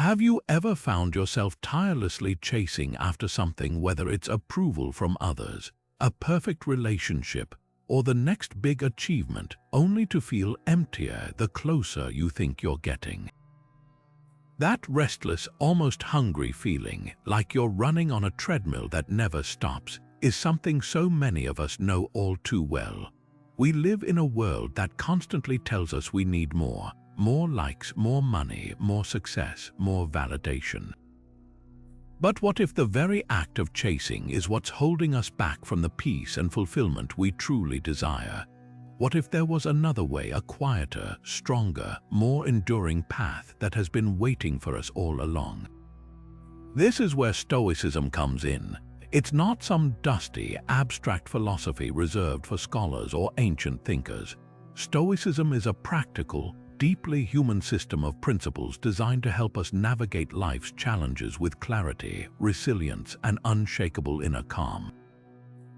Have you ever found yourself tirelessly chasing after something, whether it's approval from others, a perfect relationship, or the next big achievement, only to feel emptier the closer you think you're getting? That restless, almost hungry feeling, like you're running on a treadmill that never stops, is something so many of us know all too well. We live in a world that constantly tells us we need more likes, more money, more success, more validation. But what if the very act of chasing is what's holding us back from the peace and fulfillment we truly desire? What if there was another way, a quieter, stronger, more enduring path that has been waiting for us all along? This is where Stoicism comes in. It's not some dusty, abstract philosophy reserved for scholars or ancient thinkers. Stoicism is a practical, deeply human system of principles designed to help us navigate life's challenges with clarity, resilience, and unshakable inner calm.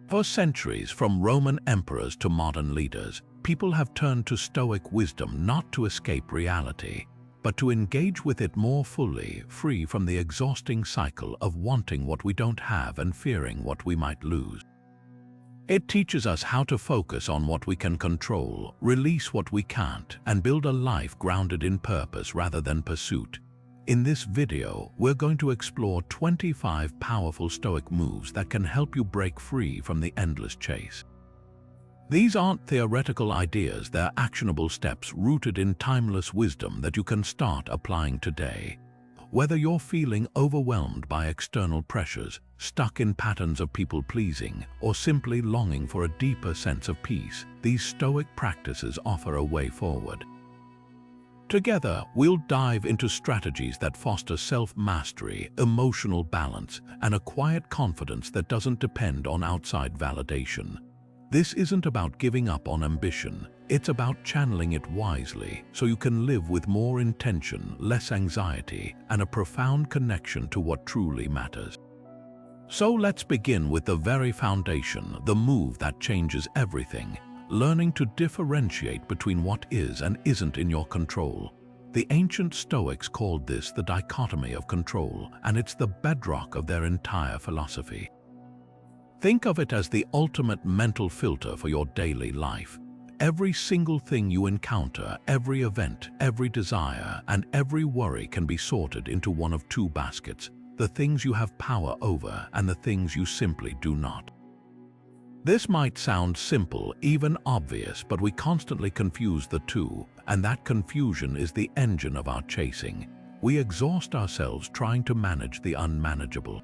For centuries, from Roman emperors to modern leaders, people have turned to Stoic wisdom not to escape reality, but to engage with it more fully, free from the exhausting cycle of wanting what we don't have and fearing what we might lose. It teaches us how to focus on what we can control, release what we can't, and build a life grounded in purpose rather than pursuit. In this video, we're going to explore 25 powerful Stoic moves that can help you break free from the endless chase. These aren't theoretical ideas, they're actionable steps rooted in timeless wisdom that you can start applying today. Whether you're feeling overwhelmed by external pressures, stuck in patterns of people-pleasing, or simply longing for a deeper sense of peace, these Stoic practices offer a way forward. Together, we'll dive into strategies that foster self-mastery, emotional balance, and a quiet confidence that doesn't depend on outside validation. This isn't about giving up on ambition. It's about channeling it wisely so you can live with more intention, less anxiety, and a profound connection to what truly matters. So let's begin with the very foundation, the move that changes everything, learning to differentiate between what is and isn't in your control. The ancient Stoics called this the Dichotomy of Control, and it's the bedrock of their entire philosophy. Think of it as the ultimate mental filter for your daily life. Every single thing you encounter, every event, every desire, and every worry can be sorted into one of two baskets: the things you have power over and the things you simply do not. This might sound simple, even obvious, but we constantly confuse the two, and that confusion is the engine of our chasing. We exhaust ourselves trying to manage the unmanageable.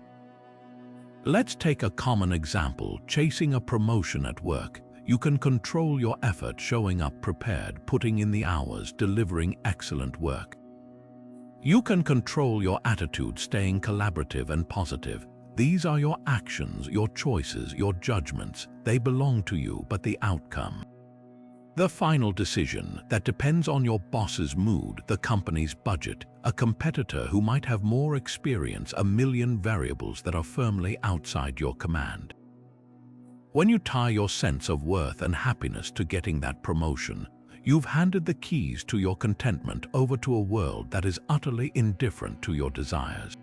Let's take a common example: chasing a promotion at work. You can control your effort, showing up prepared, putting in the hours, delivering excellent work. You can control your attitude, staying collaborative and positive. These are your actions, your choices, your judgments. They belong to you, but the outcome, the final decision, that depends on your boss's mood, the company's budget, a competitor who might have more experience, a million variables that are firmly outside your command. When you tie your sense of worth and happiness to getting that promotion, you've handed the keys to your contentment over to a world that is utterly indifferent to your desires.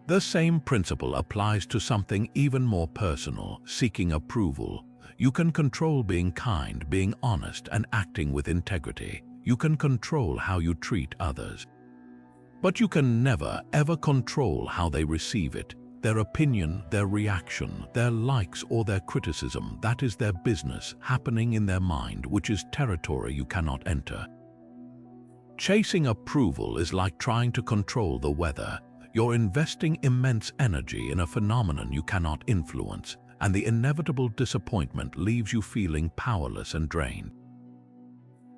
The same principle applies to something even more personal: seeking approval. You can control being kind, being honest, and acting with integrity. You can control how you treat others. But you can never, ever control how they receive it. Their opinion, their reaction, their likes or their criticism, that is their business, happening in their mind, which is territory you cannot enter. Chasing approval is like trying to control the weather. You're investing immense energy in a phenomenon you cannot influence, and the inevitable disappointment leaves you feeling powerless and drained.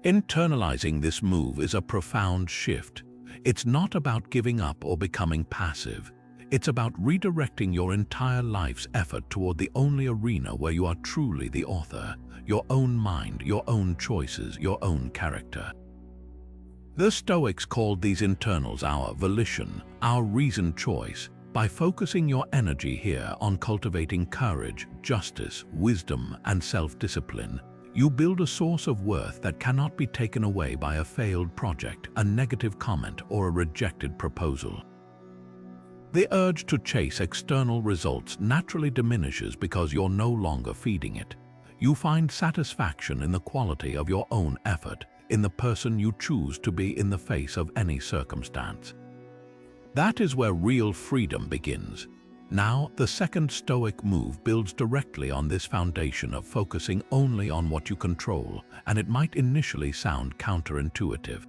Internalizing this move is a profound shift. It's not about giving up or becoming passive. It's about redirecting your entire life's effort toward the only arena where you are truly the author: your own mind, your own choices, your own character. The Stoics called these internals our volition, our reasoned choice. By focusing your energy here on cultivating courage, justice, wisdom, and self-discipline, You build a source of worth that cannot be taken away by a failed project, a negative comment, or a rejected proposal. The urge to chase external results naturally diminishes because you're no longer feeding it. You find satisfaction in the quality of your own effort, in the person you choose to be in the face of any circumstance. That is where real freedom begins. Now, the second Stoic move builds directly on this foundation of focusing only on what you control, and it might initially sound counterintuitive.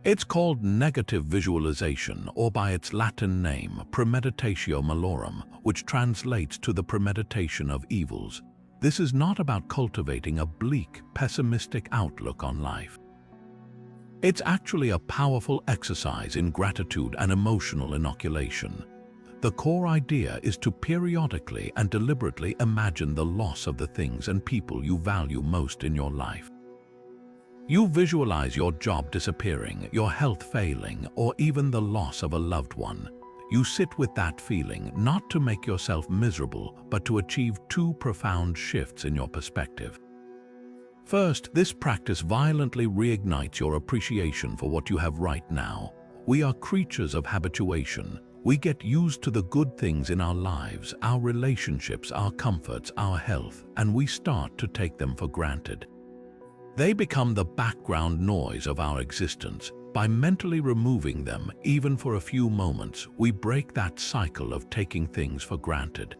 It's called negative visualization, or by its Latin name, premeditatio malorum, which translates to the premeditation of evils. This is not about cultivating a bleak, pessimistic outlook on life. It's actually a powerful exercise in gratitude and emotional inoculation. The core idea is to periodically and deliberately imagine the loss of the things and people you value most in your life. You visualize your job disappearing, your health failing, or even the loss of a loved one. You sit with that feeling not to make yourself miserable, but to achieve two profound shifts in your perspective. First, this practice violently reignites your appreciation for what you have right now. We are creatures of habituation. We get used to the good things in our lives, our relationships, our comforts, our health, and we start to take them for granted. They become the background noise of our existence. By mentally removing them, even for a few moments, we break that cycle of taking things for granted.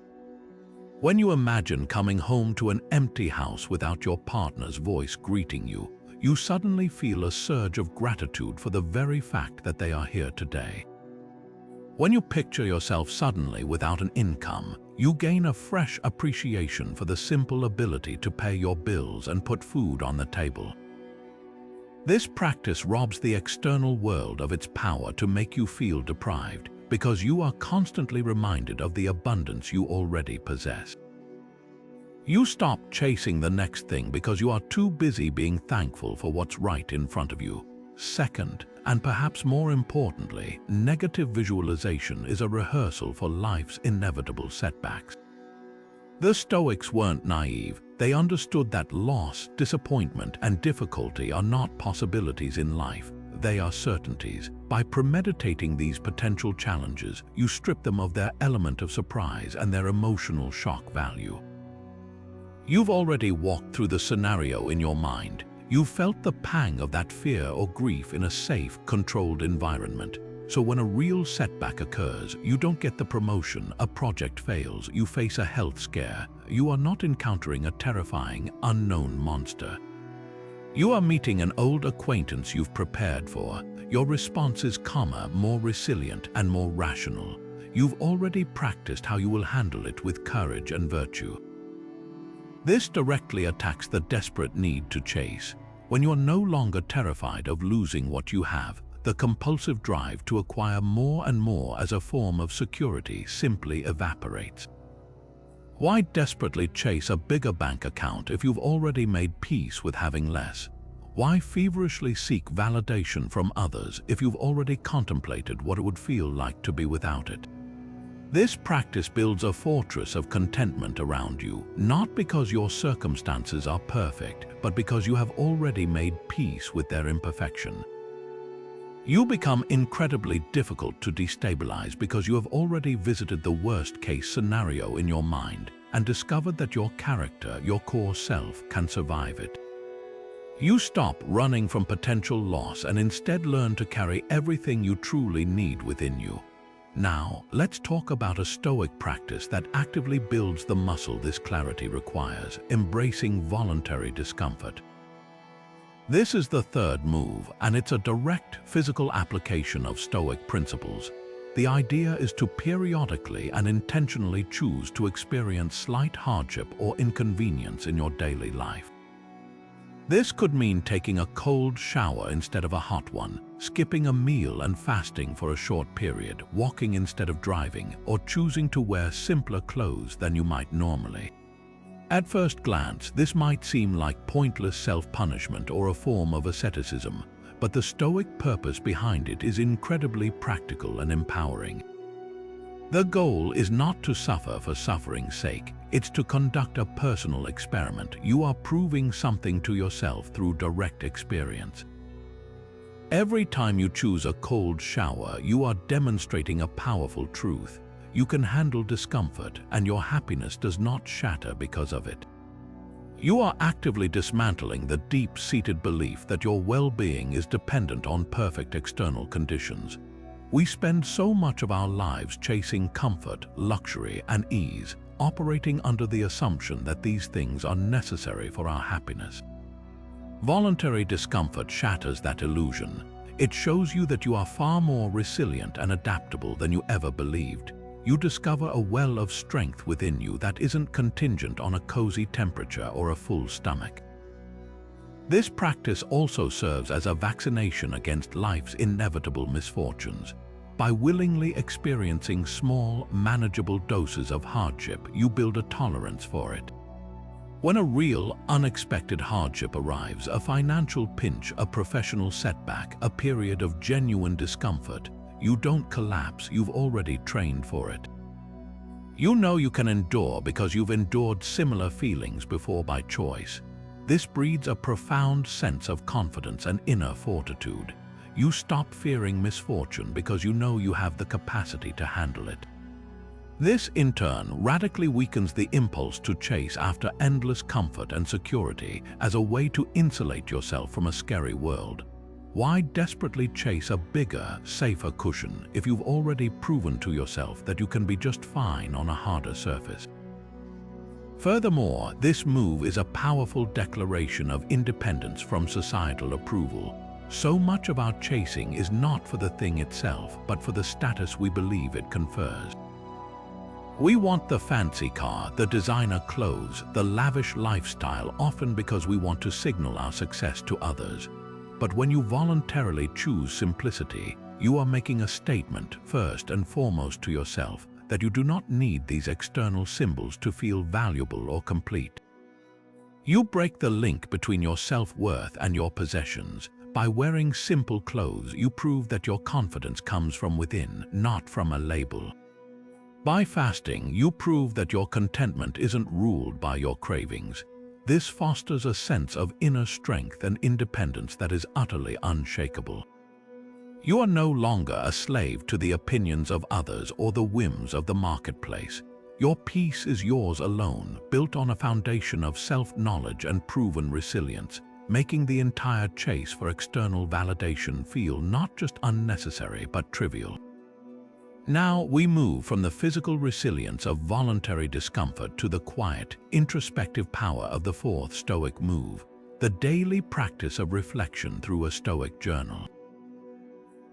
When you imagine coming home to an empty house without your partner's voice greeting you, you suddenly feel a surge of gratitude for the very fact that they are here today. When you picture yourself suddenly without an income, you gain a fresh appreciation for the simple ability to pay your bills and put food on the table. This practice robs the external world of its power to make you feel deprived, because you are constantly reminded of the abundance you already possess. You stop chasing the next thing because you are too busy being thankful for what's right in front of you. Second, and perhaps more importantly, negative visualization is a rehearsal for life's inevitable setbacks. The Stoics weren't naive. They understood that loss, disappointment, and difficulty are not possibilities in life. They are certainties. By premeditating these potential challenges, you strip them of their element of surprise and their emotional shock value. You've already walked through the scenario in your mind. You've felt the pang of that fear or grief in a safe, controlled environment. So when a real setback occurs, you don't get the promotion, a project fails, you face a health scare, you are not encountering a terrifying, unknown monster. You are meeting an old acquaintance you've prepared for. Your response is calmer, more resilient, and more rational. You've already practiced how you will handle it with courage and virtue. This directly attacks the desperate need to chase. When you are no longer terrified of losing what you have, the compulsive drive to acquire more and more as a form of security simply evaporates. Why desperately chase a bigger bank account if you've already made peace with having less? Why feverishly seek validation from others if you've already contemplated what it would feel like to be without it? This practice builds a fortress of contentment around you, not because your circumstances are perfect, but because you have already made peace with their imperfection. You become incredibly difficult to destabilize because you have already visited the worst-case scenario in your mind and discovered that your character, your core self, can survive it. You stop running from potential loss and instead learn to carry everything you truly need within you. Now, let's talk about a Stoic practice that actively builds the muscle this clarity requires, embracing voluntary discomfort. This is the third move, and it's a direct physical application of Stoic principles. The idea is to periodically and intentionally choose to experience slight hardship or inconvenience in your daily life. This could mean taking a cold shower instead of a hot one, skipping a meal and fasting for a short period, walking instead of driving, or choosing to wear simpler clothes than you might normally. At first glance, this might seem like pointless self-punishment or a form of asceticism, but the Stoic purpose behind it is incredibly practical and empowering. The goal is not to suffer for suffering's sake. It's to conduct a personal experiment. You are proving something to yourself through direct experience. Every time you choose a cold shower, you are demonstrating a powerful truth. You can handle discomfort, and your happiness does not shatter because of it. You are actively dismantling the deep-seated belief that your well-being is dependent on perfect external conditions. We spend so much of our lives chasing comfort, luxury, and ease, operating under the assumption that these things are necessary for our happiness. Voluntary discomfort shatters that illusion. It shows you that you are far more resilient and adaptable than you ever believed. You discover a well of strength within you that isn't contingent on a cozy temperature or a full stomach. This practice also serves as a vaccination against life's inevitable misfortunes. By willingly experiencing small, manageable doses of hardship, you build a tolerance for it. When a real, unexpected hardship arrives, a financial pinch, a professional setback, a period of genuine discomfort, you don't collapse. You've already trained for it. You know you can endure because you've endured similar feelings before by choice. This breeds a profound sense of confidence and inner fortitude. You stop fearing misfortune because you know you have the capacity to handle it. This, in turn, radically weakens the impulse to chase after endless comfort and security as a way to insulate yourself from a scary world. Why desperately chase a bigger, safer cushion if you've already proven to yourself that you can be just fine on a harder surface? Furthermore, this move is a powerful declaration of independence from societal approval. So much of our chasing is not for the thing itself, but for the status we believe it confers. We want the fancy car, the designer clothes, the lavish lifestyle, often because we want to signal our success to others. But when you voluntarily choose simplicity, you are making a statement, first and foremost to yourself, that you do not need these external symbols to feel valuable or complete. You break the link between your self-worth and your possessions. By wearing simple clothes, you prove that your confidence comes from within, not from a label. By fasting, you prove that your contentment isn't ruled by your cravings. This fosters a sense of inner strength and independence that is utterly unshakable. You are no longer a slave to the opinions of others or the whims of the marketplace. Your peace is yours alone, built on a foundation of self-knowledge and proven resilience, making the entire chase for external validation feel not just unnecessary but trivial. Now we move from the physical resilience of voluntary discomfort to the quiet, introspective power of the fourth Stoic move, the daily practice of reflection through a Stoic journal.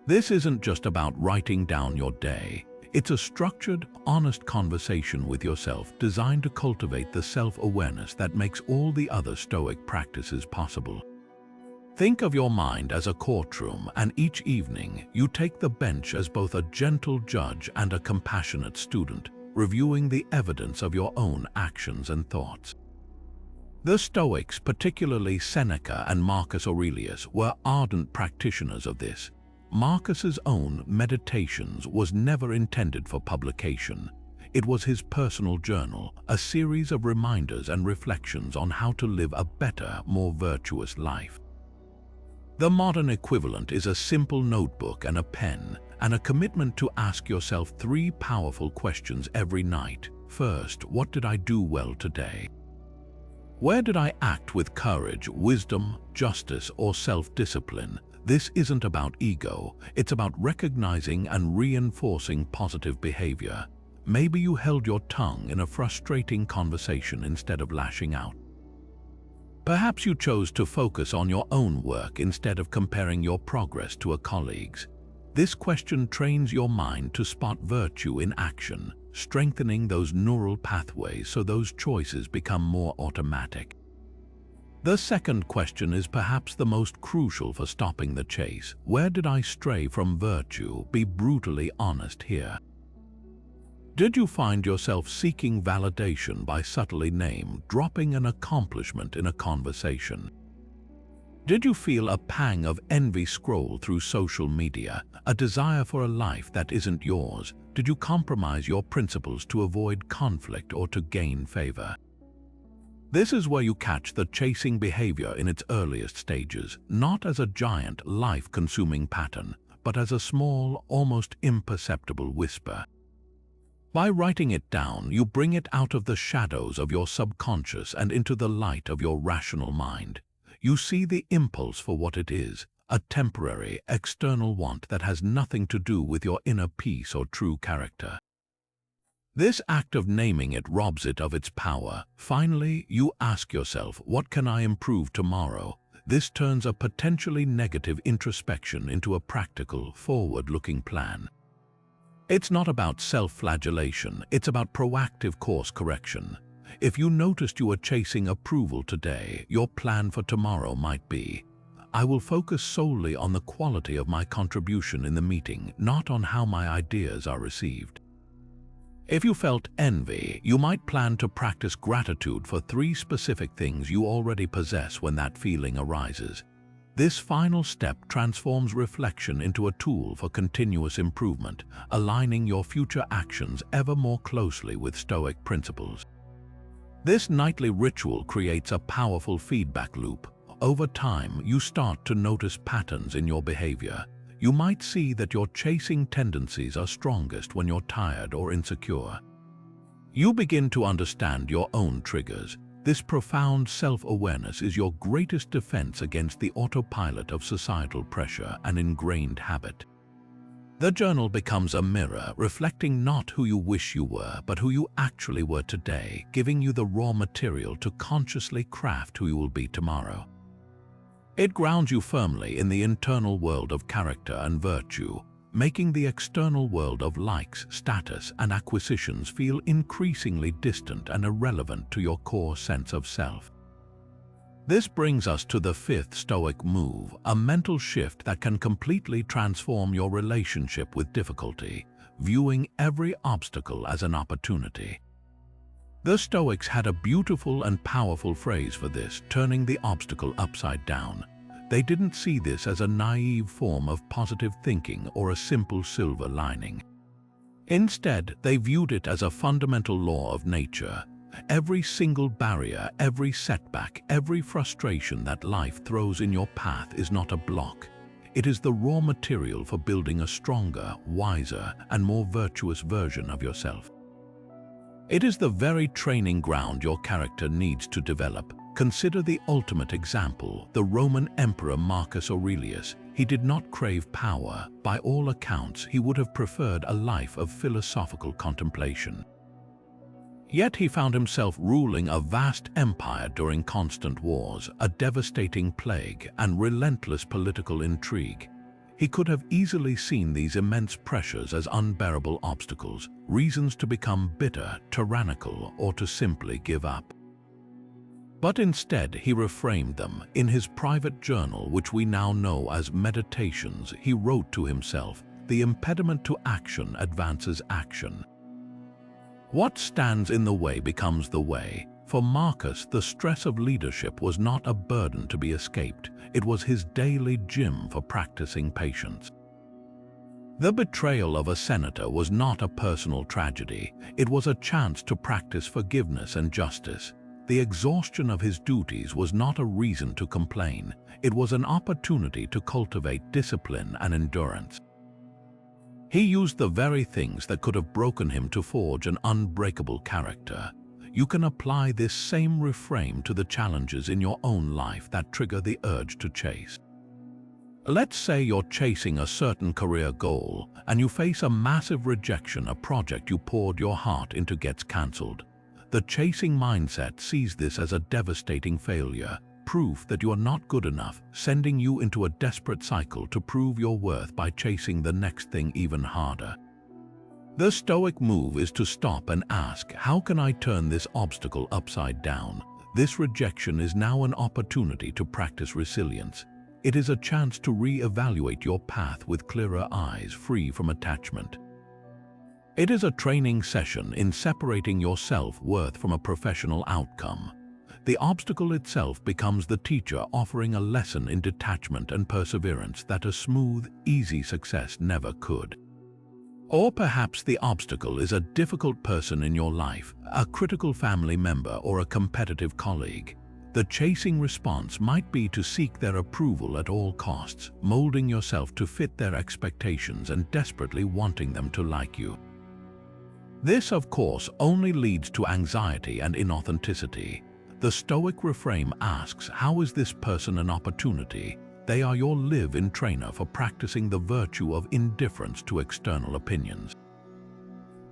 This isn't just about writing down your day. It's a structured, honest conversation with yourself designed to cultivate the self-awareness that makes all the other Stoic practices possible. Think of your mind as a courtroom, and each evening you take the bench as both a gentle judge and a compassionate student, reviewing the evidence of your own actions and thoughts. The Stoics, particularly Seneca and Marcus Aurelius, were ardent practitioners of this. Marcus's own Meditations was never intended for publication. It was his personal journal, a series of reminders and reflections on how to live a better, more virtuous life. The modern equivalent is a simple notebook and a pen, and a commitment to ask yourself 3 powerful questions every night. First, what did I do well today? Where did I act with courage, wisdom, justice, or self-discipline? This isn't about ego, it's about recognizing and reinforcing positive behavior. Maybe you held your tongue in a frustrating conversation instead of lashing out. Perhaps you chose to focus on your own work instead of comparing your progress to a colleague's. This question trains your mind to spot virtue in action, strengthening those neural pathways so those choices become more automatic. The second question is perhaps the most crucial for stopping the chase. Where did I stray from virtue? Be brutally honest here. Did you find yourself seeking validation by subtly dropping an accomplishment in a conversation? Did you feel a pang of envy scroll through social media, a desire for a life that isn't yours? Did you compromise your principles to avoid conflict or to gain favor? This is where you catch the chasing behavior in its earliest stages, not as a giant, life-consuming pattern, but as a small, almost imperceptible whisper. By writing it down, you bring it out of the shadows of your subconscious and into the light of your rational mind. You see the impulse for what it is, a temporary, external want that has nothing to do with your inner peace or true character. This act of naming it robs it of its power. Finally, you ask yourself, what can I improve tomorrow? This turns a potentially negative introspection into a practical, forward-looking plan. It's not about self-flagellation, it's about proactive course correction. If you noticed you were chasing approval today, your plan for tomorrow might be, I will focus solely on the quality of my contribution in the meeting, not on how my ideas are received. If you felt envy, you might plan to practice gratitude for 3 specific things you already possess when that feeling arises. This final step transforms reflection into a tool for continuous improvement, aligning your future actions ever more closely with Stoic principles. This nightly ritual creates a powerful feedback loop. Over time, you start to notice patterns in your behavior. You might see that your chasing tendencies are strongest when you're tired or insecure. You begin to understand your own triggers. This profound self-awareness is your greatest defense against the autopilot of societal pressure and ingrained habit. The journal becomes a mirror, reflecting not who you wish you were, but who you actually were today, giving you the raw material to consciously craft who you will be tomorrow. It grounds you firmly in the internal world of character and virtue, making the external world of likes, status, and acquisitions feel increasingly distant and irrelevant to your core sense of self. This brings us to the 5th Stoic move, a mental shift that can completely transform your relationship with difficulty, viewing every obstacle as an opportunity. The Stoics had a beautiful and powerful phrase for this, turning the obstacle upside down. They didn't see this as a naive form of positive thinking or a simple silver lining. Instead, they viewed it as a fundamental law of nature. Every single barrier, every setback, every frustration that life throws in your path is not a block. It is the raw material for building a stronger, wiser, and more virtuous version of yourself. It is the very training ground your character needs to develop. Consider the ultimate example, the Roman Emperor Marcus Aurelius. He did not crave power. By all accounts, he would have preferred a life of philosophical contemplation. Yet he found himself ruling a vast empire during constant wars, a devastating plague, and relentless political intrigue. He could have easily seen these immense pressures as unbearable obstacles, reasons to become bitter, tyrannical, or to simply give up. But instead, he reframed them. In his private journal, which we now know as Meditations, he wrote to himself, "The impediment to action advances action. What stands in the way becomes the way." For Marcus, the stress of leadership was not a burden to be escaped. It was his daily gym for practicing patience. The betrayal of a senator was not a personal tragedy. It was a chance to practice forgiveness and justice. The exhaustion of his duties was not a reason to complain. It was an opportunity to cultivate discipline and endurance. He used the very things that could have broken him to forge an unbreakable character. You can apply this same reframe to the challenges in your own life that trigger the urge to chase. Let's say you're chasing a certain career goal and you face a massive rejection. A project you poured your heart into gets cancelled. The chasing mindset sees this as a devastating failure, proof that you are not good enough, sending you into a desperate cycle to prove your worth by chasing the next thing even harder. The Stoic move is to stop and ask, how can I turn this obstacle upside down? This rejection is now an opportunity to practice resilience. It is a chance to re-evaluate your path with clearer eyes, free from attachment. It is a training session in separating your self-worth from a professional outcome. The obstacle itself becomes the teacher, offering a lesson in detachment and perseverance that a smooth, easy success never could. Or perhaps the obstacle is a difficult person in your life, a critical family member or a competitive colleague. The chasing response might be to seek their approval at all costs, molding yourself to fit their expectations and desperately wanting them to like you. This, of course, only leads to anxiety and inauthenticity. The Stoic reframe asks, how is this person an opportunity? They are your live-in trainer for practicing the virtue of indifference to external opinions.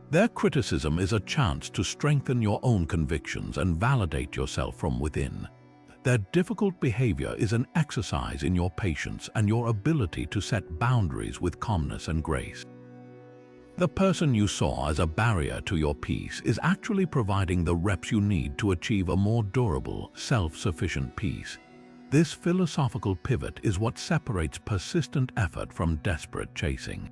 Their criticism is a chance to strengthen your own convictions and validate yourself from within. Their difficult behavior is an exercise in your patience and your ability to set boundaries with calmness and grace. The person you saw as a barrier to your peace is actually providing the reps you need to achieve a more durable, self-sufficient peace. This philosophical pivot is what separates persistent effort from desperate chasing.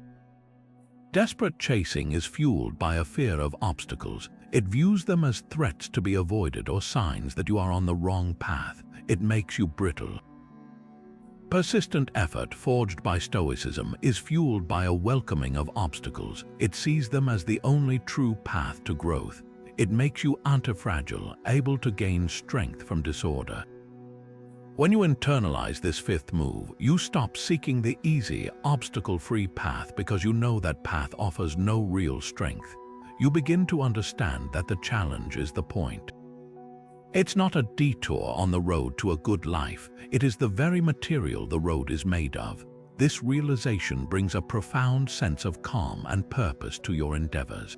Desperate chasing is fueled by a fear of obstacles. It views them as threats to be avoided or signs that you are on the wrong path. It makes you brittle. Persistent effort, forged by Stoicism, is fueled by a welcoming of obstacles. It sees them as the only true path to growth. It makes you anti-fragile, able to gain strength from disorder. When you internalize this fifth move, you stop seeking the easy, obstacle-free path because you know that path offers no real strength. You begin to understand that the challenge is the point. It's not a detour on the road to a good life. It is the very material the road is made of. This realization brings a profound sense of calm and purpose to your endeavors.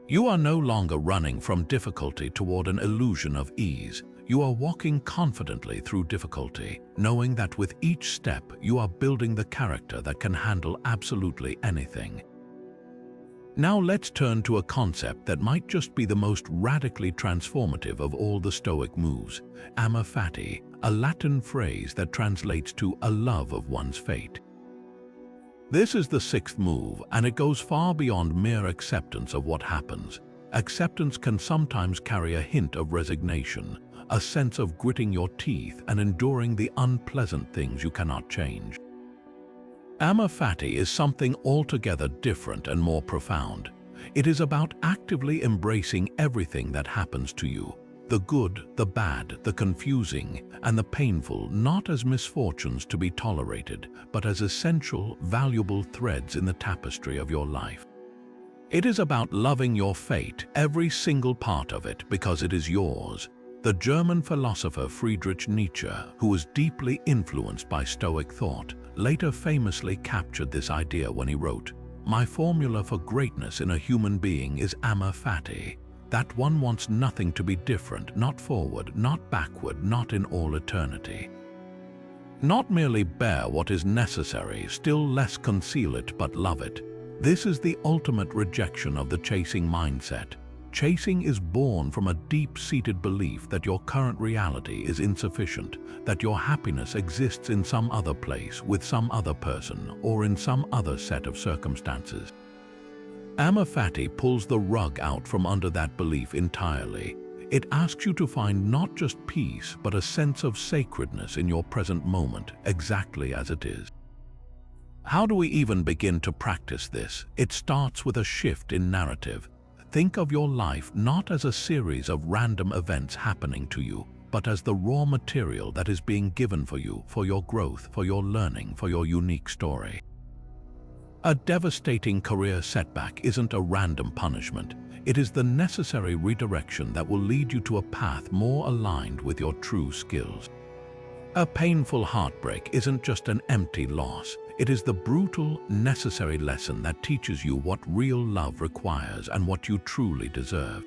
You are no longer running from difficulty toward an illusion of ease. You are walking confidently through difficulty, knowing that with each step you are building the character that can handle absolutely anything. Now let's turn to a concept that might just be the most radically transformative of all the Stoic moves, Amor Fati, a Latin phrase that translates to a love of one's fate. This is the sixth move, and it goes far beyond mere acceptance of what happens. Acceptance can sometimes carry a hint of resignation, a sense of gritting your teeth and enduring the unpleasant things you cannot change. Amor Fati is something altogether different and more profound. It is about actively embracing everything that happens to you, the good, the bad, the confusing, and the painful, not as misfortunes to be tolerated, but as essential, valuable threads in the tapestry of your life. It is about loving your fate, every single part of it, because it is yours. The German philosopher Friedrich Nietzsche, who was deeply influenced by Stoic thought, later famously captured this idea when he wrote, "My formula for greatness in a human being is Amor Fati, that one wants nothing to be different, not forward, not backward, not in all eternity. Not merely bear what is necessary, still less conceal it, but love it." This is the ultimate rejection of the chasing mindset. Chasing is born from a deep-seated belief that your current reality is insufficient, that your happiness exists in some other place, with some other person, or in some other set of circumstances. Amor Fati pulls the rug out from under that belief entirely. It asks you to find not just peace, but a sense of sacredness in your present moment, exactly as it is. How do we even begin to practice this? It starts with a shift in narrative. Think of your life not as a series of random events happening to you, but as the raw material that is being given for you, for your growth, for your learning, for your unique story. A devastating career setback isn't a random punishment. It is the necessary redirection that will lead you to a path more aligned with your true skills. A painful heartbreak isn't just an empty loss. It is the brutal, necessary lesson that teaches you what real love requires and what you truly deserve.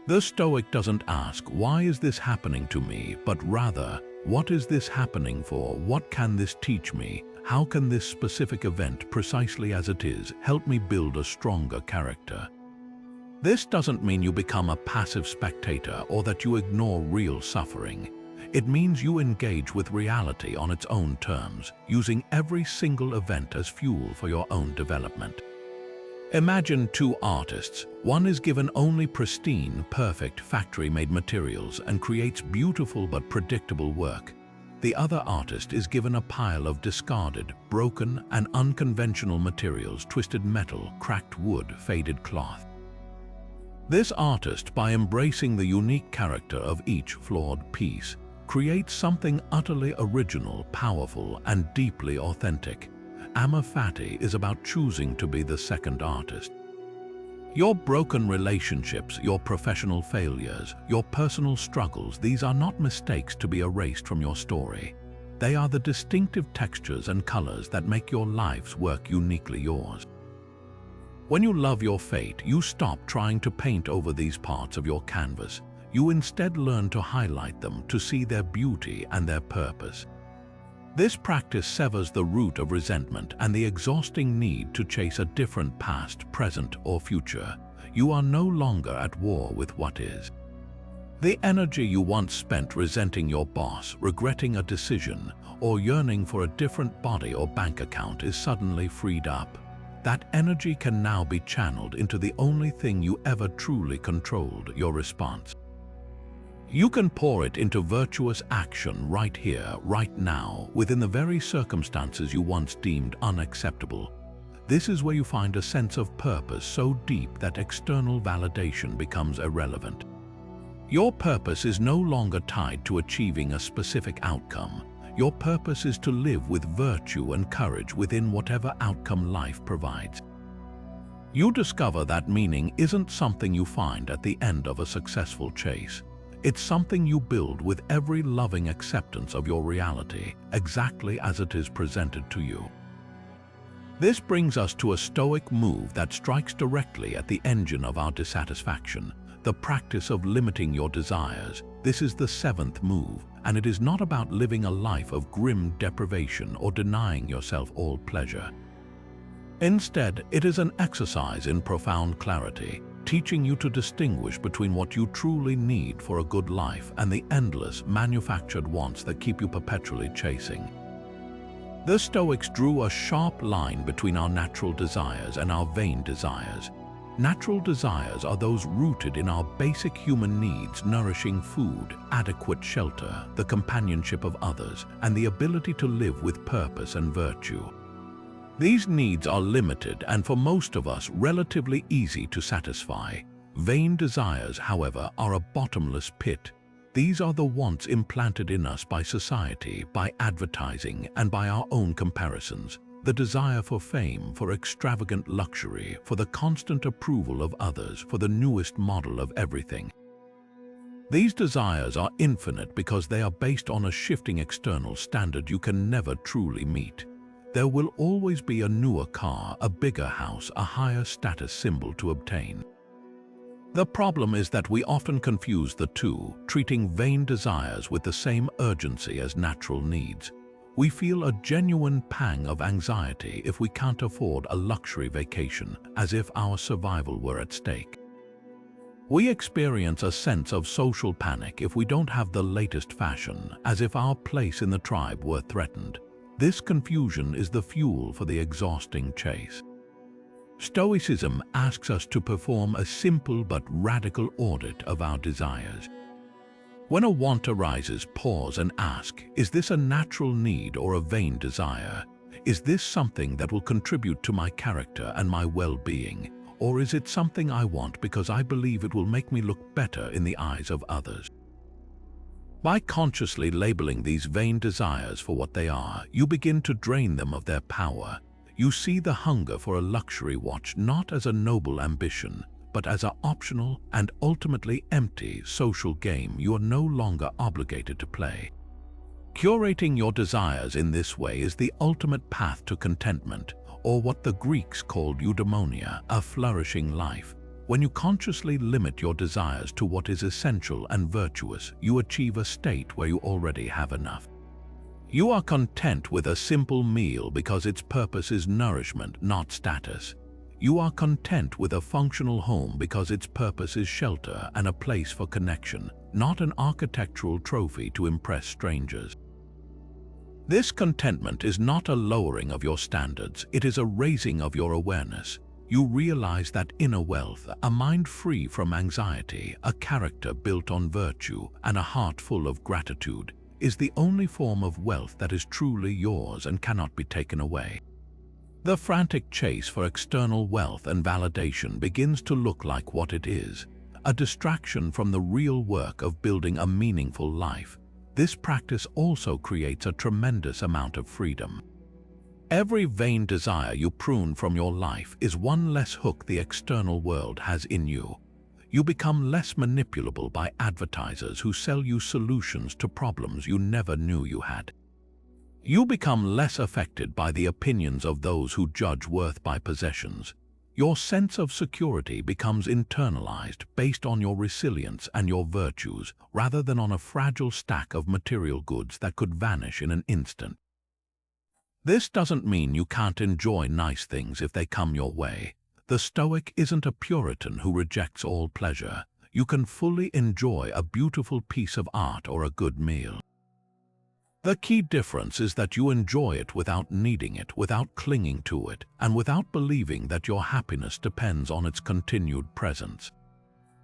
The Stoic doesn't ask, "Why is this happening to me?" but rather, "What is this happening for? What can this teach me? How can this specific event, precisely as it is, help me build a stronger character?" This doesn't mean you become a passive spectator or that you ignore real suffering. It means you engage with reality on its own terms, using every single event as fuel for your own development. Imagine two artists. One is given only pristine, perfect, factory-made materials and creates beautiful but predictable work. The other artist is given a pile of discarded, broken, and unconventional materials: twisted metal, cracked wood, faded cloth. This artist, by embracing the unique character of each flawed piece, creates something utterly original, powerful, and deeply authentic. Amor Fati is about choosing to be the second artist. Your broken relationships, your professional failures, your personal struggles, these are not mistakes to be erased from your story. They are the distinctive textures and colors that make your life's work uniquely yours. When you love your fate, you stop trying to paint over these parts of your canvas. You instead learn to highlight them, to see their beauty and their purpose. This practice severs the root of resentment and the exhausting need to chase a different past, present, or future. You are no longer at war with what is. The energy you once spent resenting your boss, regretting a decision, or yearning for a different body or bank account is suddenly freed up. That energy can now be channeled into the only thing you ever truly controlled: your response. You can pour it into virtuous action right here, right now, within the very circumstances you once deemed unacceptable. This is where you find a sense of purpose so deep that external validation becomes irrelevant. Your purpose is no longer tied to achieving a specific outcome. Your purpose is to live with virtue and courage within whatever outcome life provides. You discover that meaning isn't something you find at the end of a successful chase. It's something you build with every loving acceptance of your reality, exactly as it is presented to you. This brings us to a Stoic move that strikes directly at the engine of our dissatisfaction: the practice of limiting your desires. This is the seventh move, and it is not about living a life of grim deprivation or denying yourself all pleasure. Instead, it is an exercise in profound clarity, teaching you to distinguish between what you truly need for a good life and the endless, manufactured wants that keep you perpetually chasing. The Stoics drew a sharp line between our natural desires and our vain desires. Natural desires are those rooted in our basic human needs: nourishing food, adequate shelter, the companionship of others, and the ability to live with purpose and virtue. These needs are limited and, for most of us, relatively easy to satisfy. Vain desires, however, are a bottomless pit. These are the wants implanted in us by society, by advertising, and by our own comparisons. The desire for fame, for extravagant luxury, for the constant approval of others, for the newest model of everything. These desires are infinite because they are based on a shifting external standard you can never truly meet. There will always be a newer car, a bigger house, a higher status symbol to obtain. The problem is that we often confuse the two, treating vain desires with the same urgency as natural needs. We feel a genuine pang of anxiety if we can't afford a luxury vacation, as if our survival were at stake. We experience a sense of social panic if we don't have the latest fashion, as if our place in the tribe were threatened. This confusion is the fuel for the exhausting chase. Stoicism asks us to perform a simple but radical audit of our desires. When a want arises, pause and ask, is this a natural need or a vain desire? Is this something that will contribute to my character and my well-being? Or is it something I want because I believe it will make me look better in the eyes of others? By consciously labeling these vain desires for what they are, you begin to drain them of their power. You see the hunger for a luxury watch not as a noble ambition, but as an optional and ultimately empty social game you are no longer obligated to play. Curating your desires in this way is the ultimate path to contentment, or what the Greeks called eudaimonia, a flourishing life. When you consciously limit your desires to what is essential and virtuous, you achieve a state where you already have enough. You are content with a simple meal because its purpose is nourishment, not status. You are content with a functional home because its purpose is shelter and a place for connection, not an architectural trophy to impress strangers. This contentment is not a lowering of your standards, it is a raising of your awareness. you realize that inner wealth, a mind free from anxiety, a character built on virtue, and a heart full of gratitude, is the only form of wealth that is truly yours and cannot be taken away. The frantic chase for external wealth and validation begins to look like what it is: a distraction from the real work of building a meaningful life. This practice also creates a tremendous amount of freedom. Every vain desire you prune from your life is one less hook the external world has in you. You become less manipulable by advertisers who sell you solutions to problems you never knew you had. You become less affected by the opinions of those who judge worth by possessions. Your sense of security becomes internalized, based on your resilience and your virtues, rather than on a fragile stack of material goods that could vanish in an instant. This doesn't mean you can't enjoy nice things if they come your way. The Stoic isn't a Puritan who rejects all pleasure. You can fully enjoy a beautiful piece of art or a good meal. The key difference is that you enjoy it without needing it, without clinging to it, and without believing that your happiness depends on its continued presence.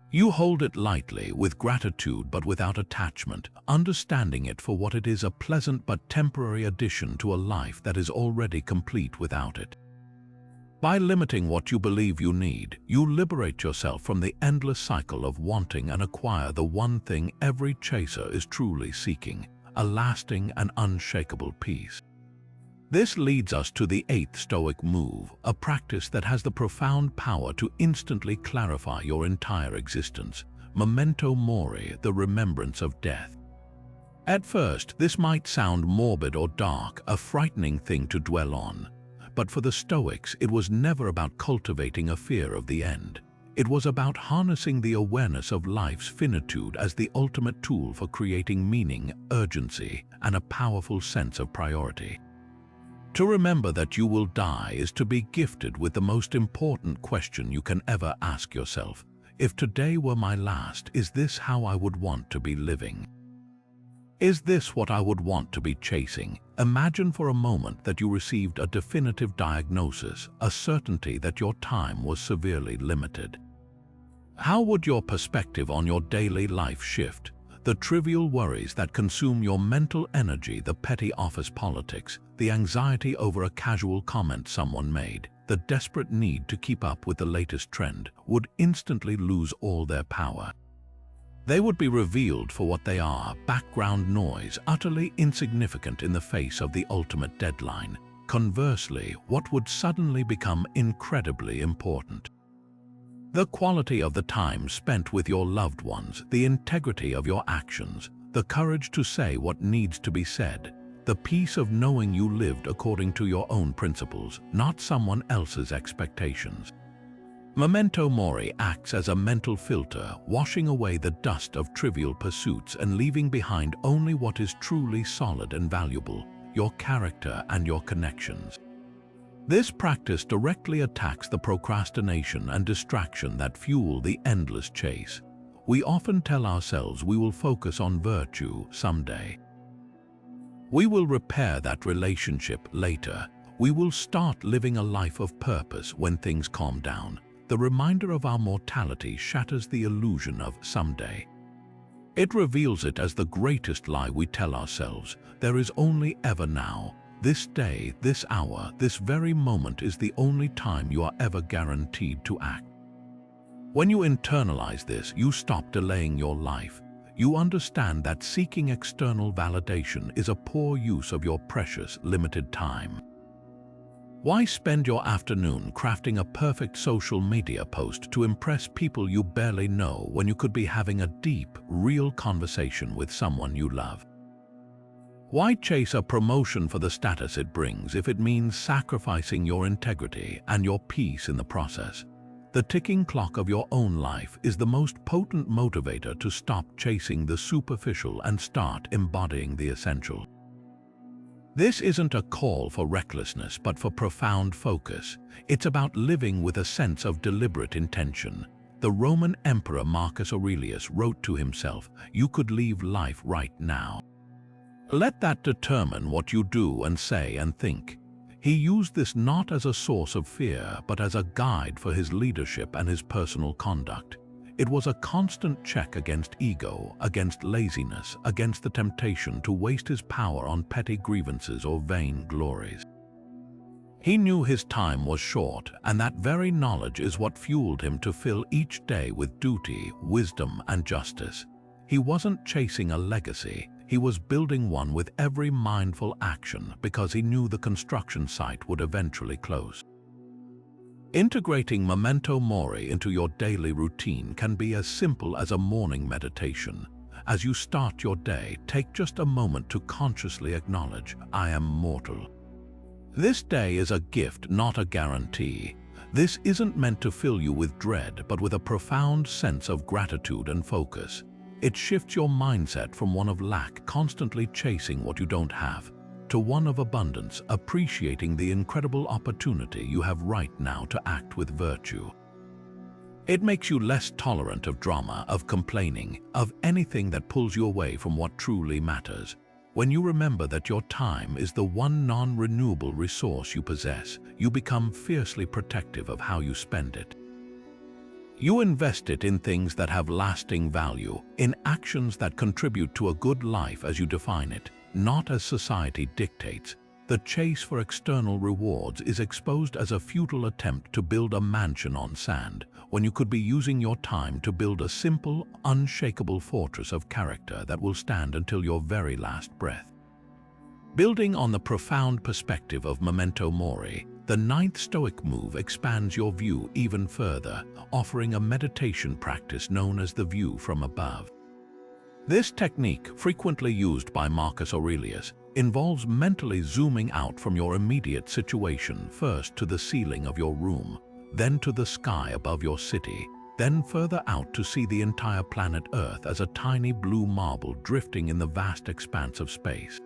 You hold it lightly, with gratitude but without attachment, understanding it for what it is: a pleasant but temporary addition to a life that is already complete without it. By limiting what you believe you need, you liberate yourself from the endless cycle of wanting and acquire the one thing every chaser is truly seeking: a lasting and unshakable peace. This leads us to the 8th Stoic move, a practice that has the profound power to instantly clarify your entire existence: Memento Mori, the remembrance of death. At first, this might sound morbid or dark, a frightening thing to dwell on. But for the Stoics, it was never about cultivating a fear of the end. It was about harnessing the awareness of life's finitude as the ultimate tool for creating meaning, urgency, and a powerful sense of priority. To remember that you will die is to be gifted with the most important question you can ever ask yourself: if today were my last, is this how I would want to be living? Is this what I would want to be chasing? Imagine for a moment that you received a definitive diagnosis, a certainty that your time was severely limited. How would your perspective on your daily life shift? The trivial worries that consume your mental energy, the petty office politics, the anxiety over a casual comment someone made, the desperate need to keep up with the latest trend, would instantly lose all their power. They would be revealed for what they are: background noise, utterly insignificant in the face of the ultimate deadline. Conversely, what would suddenly become incredibly important? The quality of the time spent with your loved ones, the integrity of your actions, the courage to say what needs to be said, the peace of knowing you lived according to your own principles, not someone else's expectations. Memento Mori acts as a mental filter, washing away the dust of trivial pursuits and leaving behind only what is truly solid and valuable: your character and your connections. This practice directly attacks the procrastination and distraction that fuel the endless chase. We often tell ourselves we will focus on virtue someday. We will repair that relationship later. We will start living a life of purpose when things calm down. The reminder of our mortality shatters the illusion of someday. It reveals it as the greatest lie we tell ourselves: there is only ever now. This day, this hour, this very moment is the only time you are ever guaranteed to act. When you internalize this, you stop delaying your life. You understand that seeking external validation is a poor use of your precious, limited time. Why spend your afternoon crafting a perfect social media post to impress people you barely know when you could be having a deep, real conversation with someone you love? Why chase a promotion for the status it brings if it means sacrificing your integrity and your peace in the process? The ticking clock of your own life is the most potent motivator to stop chasing the superficial and start embodying the essential. This isn't a call for recklessness, but for profound focus. It's about living with a sense of deliberate intention. The Roman Emperor Marcus Aurelius wrote to himself, "You could leave life right now." Let that determine what you do and say and think. He used this not as a source of fear, but as a guide for his leadership and his personal conduct. It was a constant check against ego, against laziness, against the temptation to waste his power on petty grievances or vain glories. He knew his time was short, and that very knowledge is what fueled him to fill each day with duty, wisdom, and justice. He wasn't chasing a legacy, he was building one with every mindful action because he knew the construction site would eventually close. Integrating Memento Mori into your daily routine can be as simple as a morning meditation. As you start your day, take just a moment to consciously acknowledge, I am mortal. This day is a gift, not a guarantee. This isn't meant to fill you with dread, but with a profound sense of gratitude and focus. It shifts your mindset from one of lack, constantly chasing what you don't have, to one of abundance, appreciating the incredible opportunity you have right now to act with virtue. It makes you less tolerant of drama, of complaining, of anything that pulls you away from what truly matters. When you remember that your time is the one non-renewable resource you possess, you become fiercely protective of how you spend it. You invest it in things that have lasting value, in actions that contribute to a good life as you define it, not as society dictates. The chase for external rewards is exposed as a futile attempt to build a mansion on sand, when you could be using your time to build a simple, unshakable fortress of character that will stand until your very last breath. Building on the profound perspective of Memento Mori, the ninth Stoic move expands your view even further, offering a meditation practice known as the view from above. This technique, frequently used by Marcus Aurelius, involves mentally zooming out from your immediate situation, first to the ceiling of your room, then to the sky above your city, then further out to see the entire planet Earth as a tiny blue marble drifting in the vast expanse of space.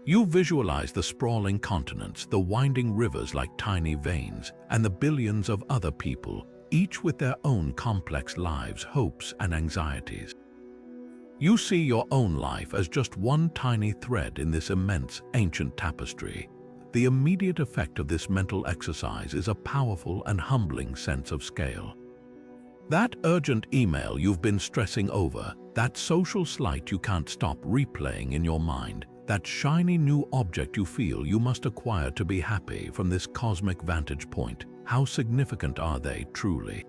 You visualize the sprawling continents, the winding rivers like tiny veins, and the billions of other people, each with their own complex lives, hopes, and anxieties. You see your own life as just one tiny thread in this immense, ancient tapestry. The immediate effect of this mental exercise is a powerful and humbling sense of scale. That urgent email you've been stressing over, that social slight you can't stop replaying in your mind, that shiny new object you feel you must acquire to be happy from this cosmic vantage point, how significant are they truly?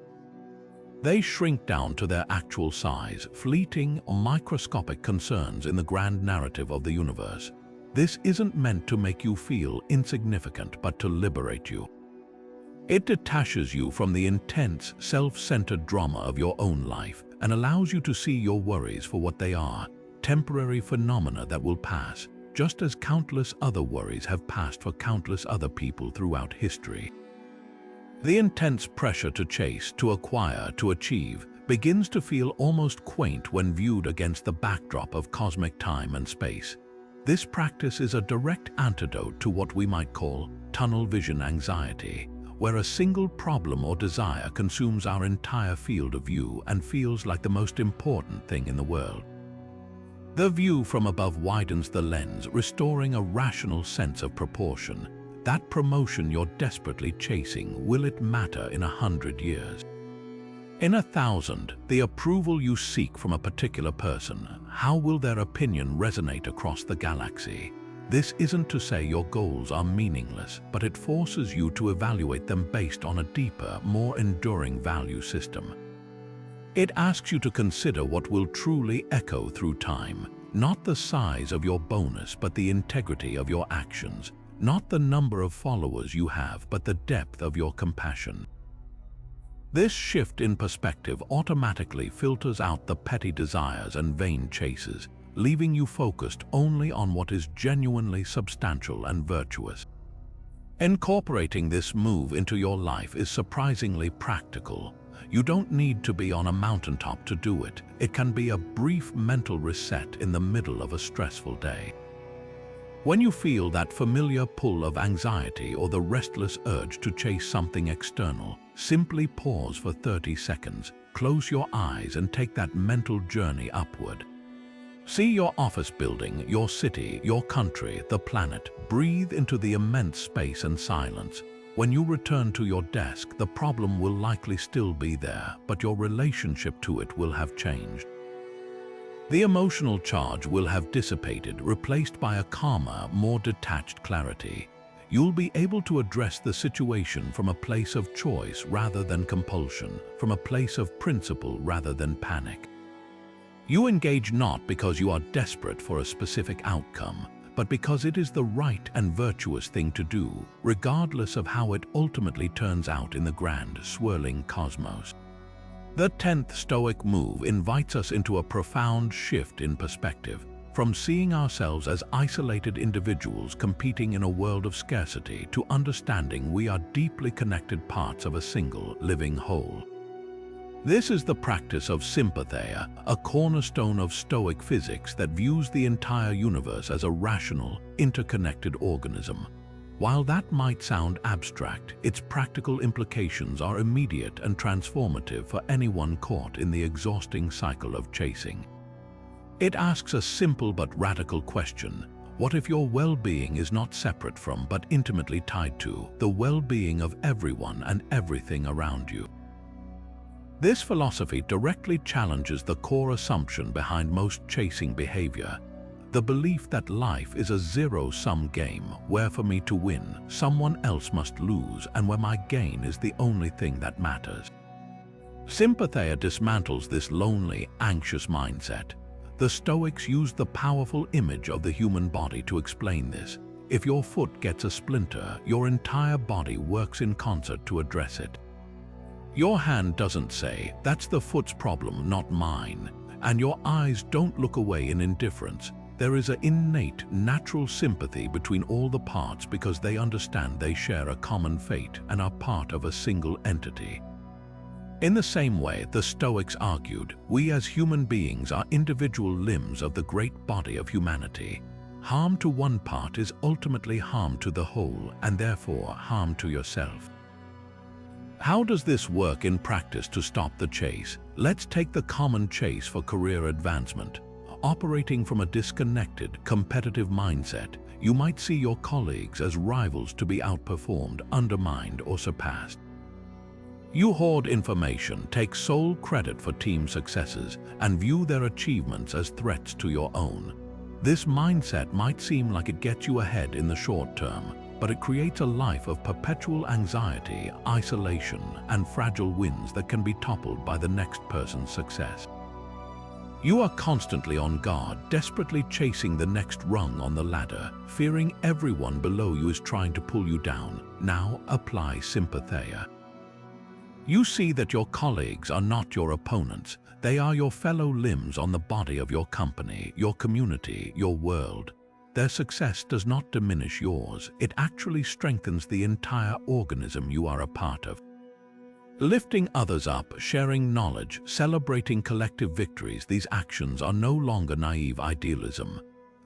They shrink down to their actual size, fleeting, microscopic concerns in the grand narrative of the universe. This isn't meant to make you feel insignificant, but to liberate you. It detaches you from the intense, self-centered drama of your own life and allows you to see your worries for what they are, temporary phenomena that will pass, just as countless other worries have passed for countless other people throughout history. The intense pressure to chase, to acquire, to achieve begins to feel almost quaint when viewed against the backdrop of cosmic time and space. This practice is a direct antidote to what we might call tunnel vision anxiety, where a single problem or desire consumes our entire field of view and feels like the most important thing in the world. The view from above widens the lens, restoring a rational sense of proportion. That promotion you're desperately chasing, will it matter in 100 years? In 1,000, the approval you seek from a particular person, how will their opinion resonate across the galaxy? This isn't to say your goals are meaningless, but it forces you to evaluate them based on a deeper, more enduring value system. It asks you to consider what will truly echo through time, not the size of your bonus, but the integrity of your actions, not the number of followers you have, but the depth of your compassion. This shift in perspective automatically filters out the petty desires and vain chases, leaving you focused only on what is genuinely substantial and virtuous. Incorporating this move into your life is surprisingly practical. You don't need to be on a mountaintop to do it. It can be a brief mental reset in the middle of a stressful day. When you feel that familiar pull of anxiety or the restless urge to chase something external, simply pause for 30 seconds, close your eyes and take that mental journey upward. See your office building, your city, your country, the planet. Breathe into the immense space and silence. When you return to your desk, the problem will likely still be there, but your relationship to it will have changed. The emotional charge will have dissipated, replaced by a calmer, more detached clarity. You'll be able to address the situation from a place of choice rather than compulsion, from a place of principle rather than panic. You engage not because you are desperate for a specific outcome, but because it is the right and virtuous thing to do, regardless of how it ultimately turns out in the grand, swirling cosmos. The 10th Stoic move invites us into a profound shift in perspective, from seeing ourselves as isolated individuals competing in a world of scarcity to understanding we are deeply connected parts of a single, living whole. This is the practice of sympatheia, a cornerstone of Stoic physics that views the entire universe as a rational, interconnected organism. While that might sound abstract, its practical implications are immediate and transformative for anyone caught in the exhausting cycle of chasing. It asks a simple but radical question: what if your well-being is not separate from, but intimately tied to, the well-being of everyone and everything around you? This philosophy directly challenges the core assumption behind most chasing behavior, the belief that life is a zero-sum game where for me to win, someone else must lose, and where my gain is the only thing that matters. Sympatheia dismantles this lonely, anxious mindset. The Stoics use the powerful image of the human body to explain this. If your foot gets a splinter, your entire body works in concert to address it. Your hand doesn't say, "That's the foot's problem, not mine," and your eyes don't look away in indifference. There is an innate, natural sympathy between all the parts because they understand they share a common fate and are part of a single entity. In the same way, the Stoics argued, we as human beings are individual limbs of the great body of humanity. Harm to one part is ultimately harm to the whole, and therefore harm to yourself. How does this work in practice to stop the chase? Let's take the common chase for career advancement. Operating from a disconnected, competitive mindset, you might see your colleagues as rivals to be outperformed, undermined, or surpassed. You hoard information, take sole credit for team successes, and view their achievements as threats to your own. This mindset might seem like it gets you ahead in the short term, but it creates a life of perpetual anxiety, isolation, and fragile wins that can be toppled by the next person's success. You are constantly on guard, desperately chasing the next rung on the ladder, fearing everyone below you is trying to pull you down. Now apply sympatheia. You see that your colleagues are not your opponents. They are your fellow limbs on the body of your company, your community, your world. Their success does not diminish yours. It actually strengthens the entire organism you are a part of. Lifting others up, sharing knowledge, celebrating collective victories, these actions are no longer naive idealism.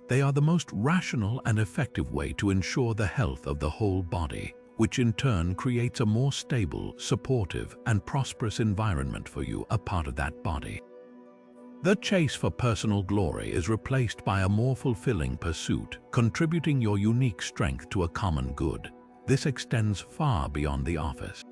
They are the most rational and effective way to ensure the health of the whole body, which in turn creates a more stable, supportive, and prosperous environment for you, a part of that body. The chase for personal glory is replaced by a more fulfilling pursuit, contributing your unique strength to a common good. This extends far beyond the office.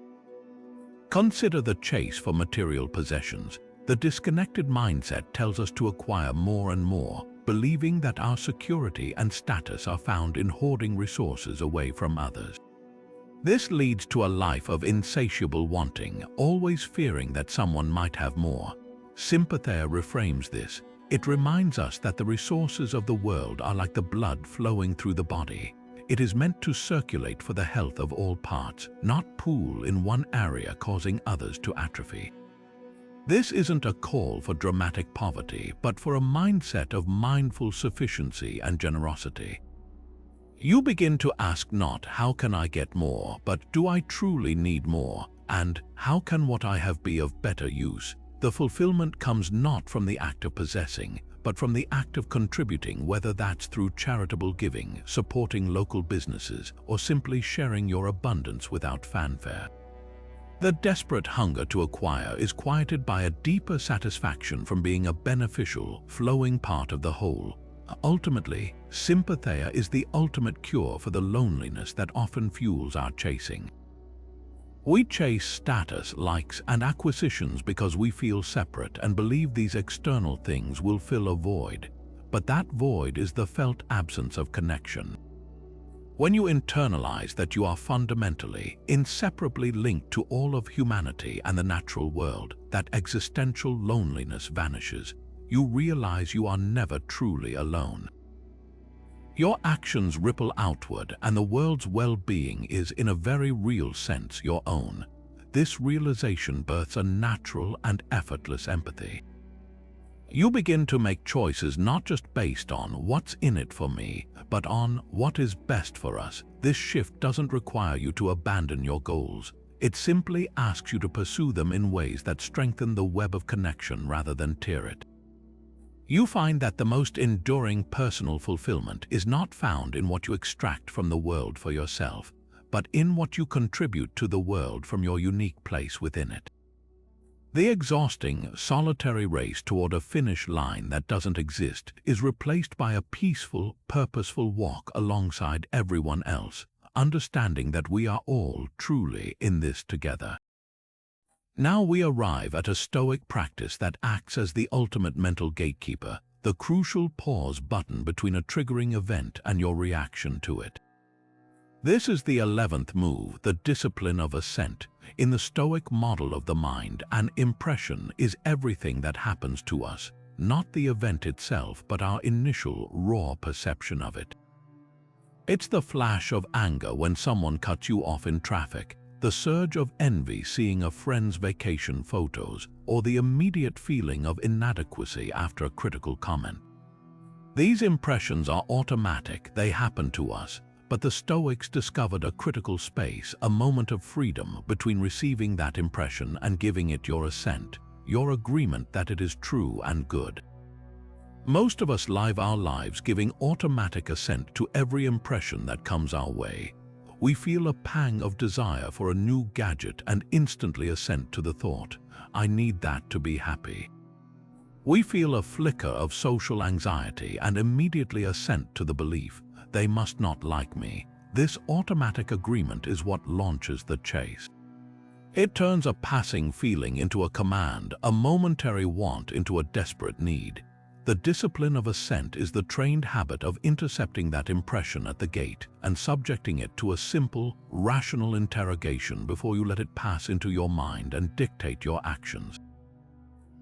Consider the chase for material possessions. The disconnected mindset tells us to acquire more and more, believing that our security and status are found in hoarding resources away from others. This leads to a life of insatiable wanting, always fearing that someone might have more. Sympatheia reframes this. It reminds us that the resources of the world are like the blood flowing through the body. It is meant to circulate for the health of all parts, not pool in one area causing others to atrophy. This isn't a call for dramatic poverty, but for a mindset of mindful sufficiency and generosity. You begin to ask not, how can I get more, but do I truly need more? And how can what I have be of better use? The fulfillment comes not from the act of possessing, but from the act of contributing, whether that's through charitable giving, supporting local businesses, or simply sharing your abundance without fanfare. The desperate hunger to acquire is quieted by a deeper satisfaction from being a beneficial, flowing part of the whole. Ultimately, sympatheia is the ultimate cure for the loneliness that often fuels our chasing. We chase status, likes, and acquisitions because we feel separate and believe these external things will fill a void. But that void is the felt absence of connection. When you internalize that you are fundamentally, inseparably linked to all of humanity and the natural world, that existential loneliness vanishes. You realize you are never truly alone. Your actions ripple outward, and the world's well-being is, in a very real sense, your own. This realization births a natural and effortless empathy. You begin to make choices not just based on what's in it for me, but on what is best for us. This shift doesn't require you to abandon your goals. It simply asks you to pursue them in ways that strengthen the web of connection rather than tear it. You find that the most enduring personal fulfillment is not found in what you extract from the world for yourself, but in what you contribute to the world from your unique place within it. The exhausting, solitary race toward a finish line that doesn't exist is replaced by a peaceful, purposeful walk alongside everyone else, understanding that we are all truly in this together. Now we arrive at a Stoic practice that acts as the ultimate mental gatekeeper, the crucial pause button between a triggering event and your reaction to it. This is the 11th move, the discipline of assent. In the Stoic model of the mind, an impression is everything that happens to us, not the event itself, but our initial, raw perception of it. It's the flash of anger when someone cuts you off in traffic, the surge of envy seeing a friend's vacation photos, or the immediate feeling of inadequacy after a critical comment. These impressions are automatic, they happen to us, but the Stoics discovered a critical space, a moment of freedom between receiving that impression and giving it your assent, your agreement that it is true and good. Most of us live our lives giving automatic assent to every impression that comes our way. We feel a pang of desire for a new gadget and instantly assent to the thought, I need that to be happy. We feel a flicker of social anxiety and immediately assent to the belief, they must not like me. This automatic agreement is what launches the chase. It turns a passing feeling into a command, a momentary want into a desperate need. The discipline of assent is the trained habit of intercepting that impression at the gate and subjecting it to a simple, rational interrogation before you let it pass into your mind and dictate your actions.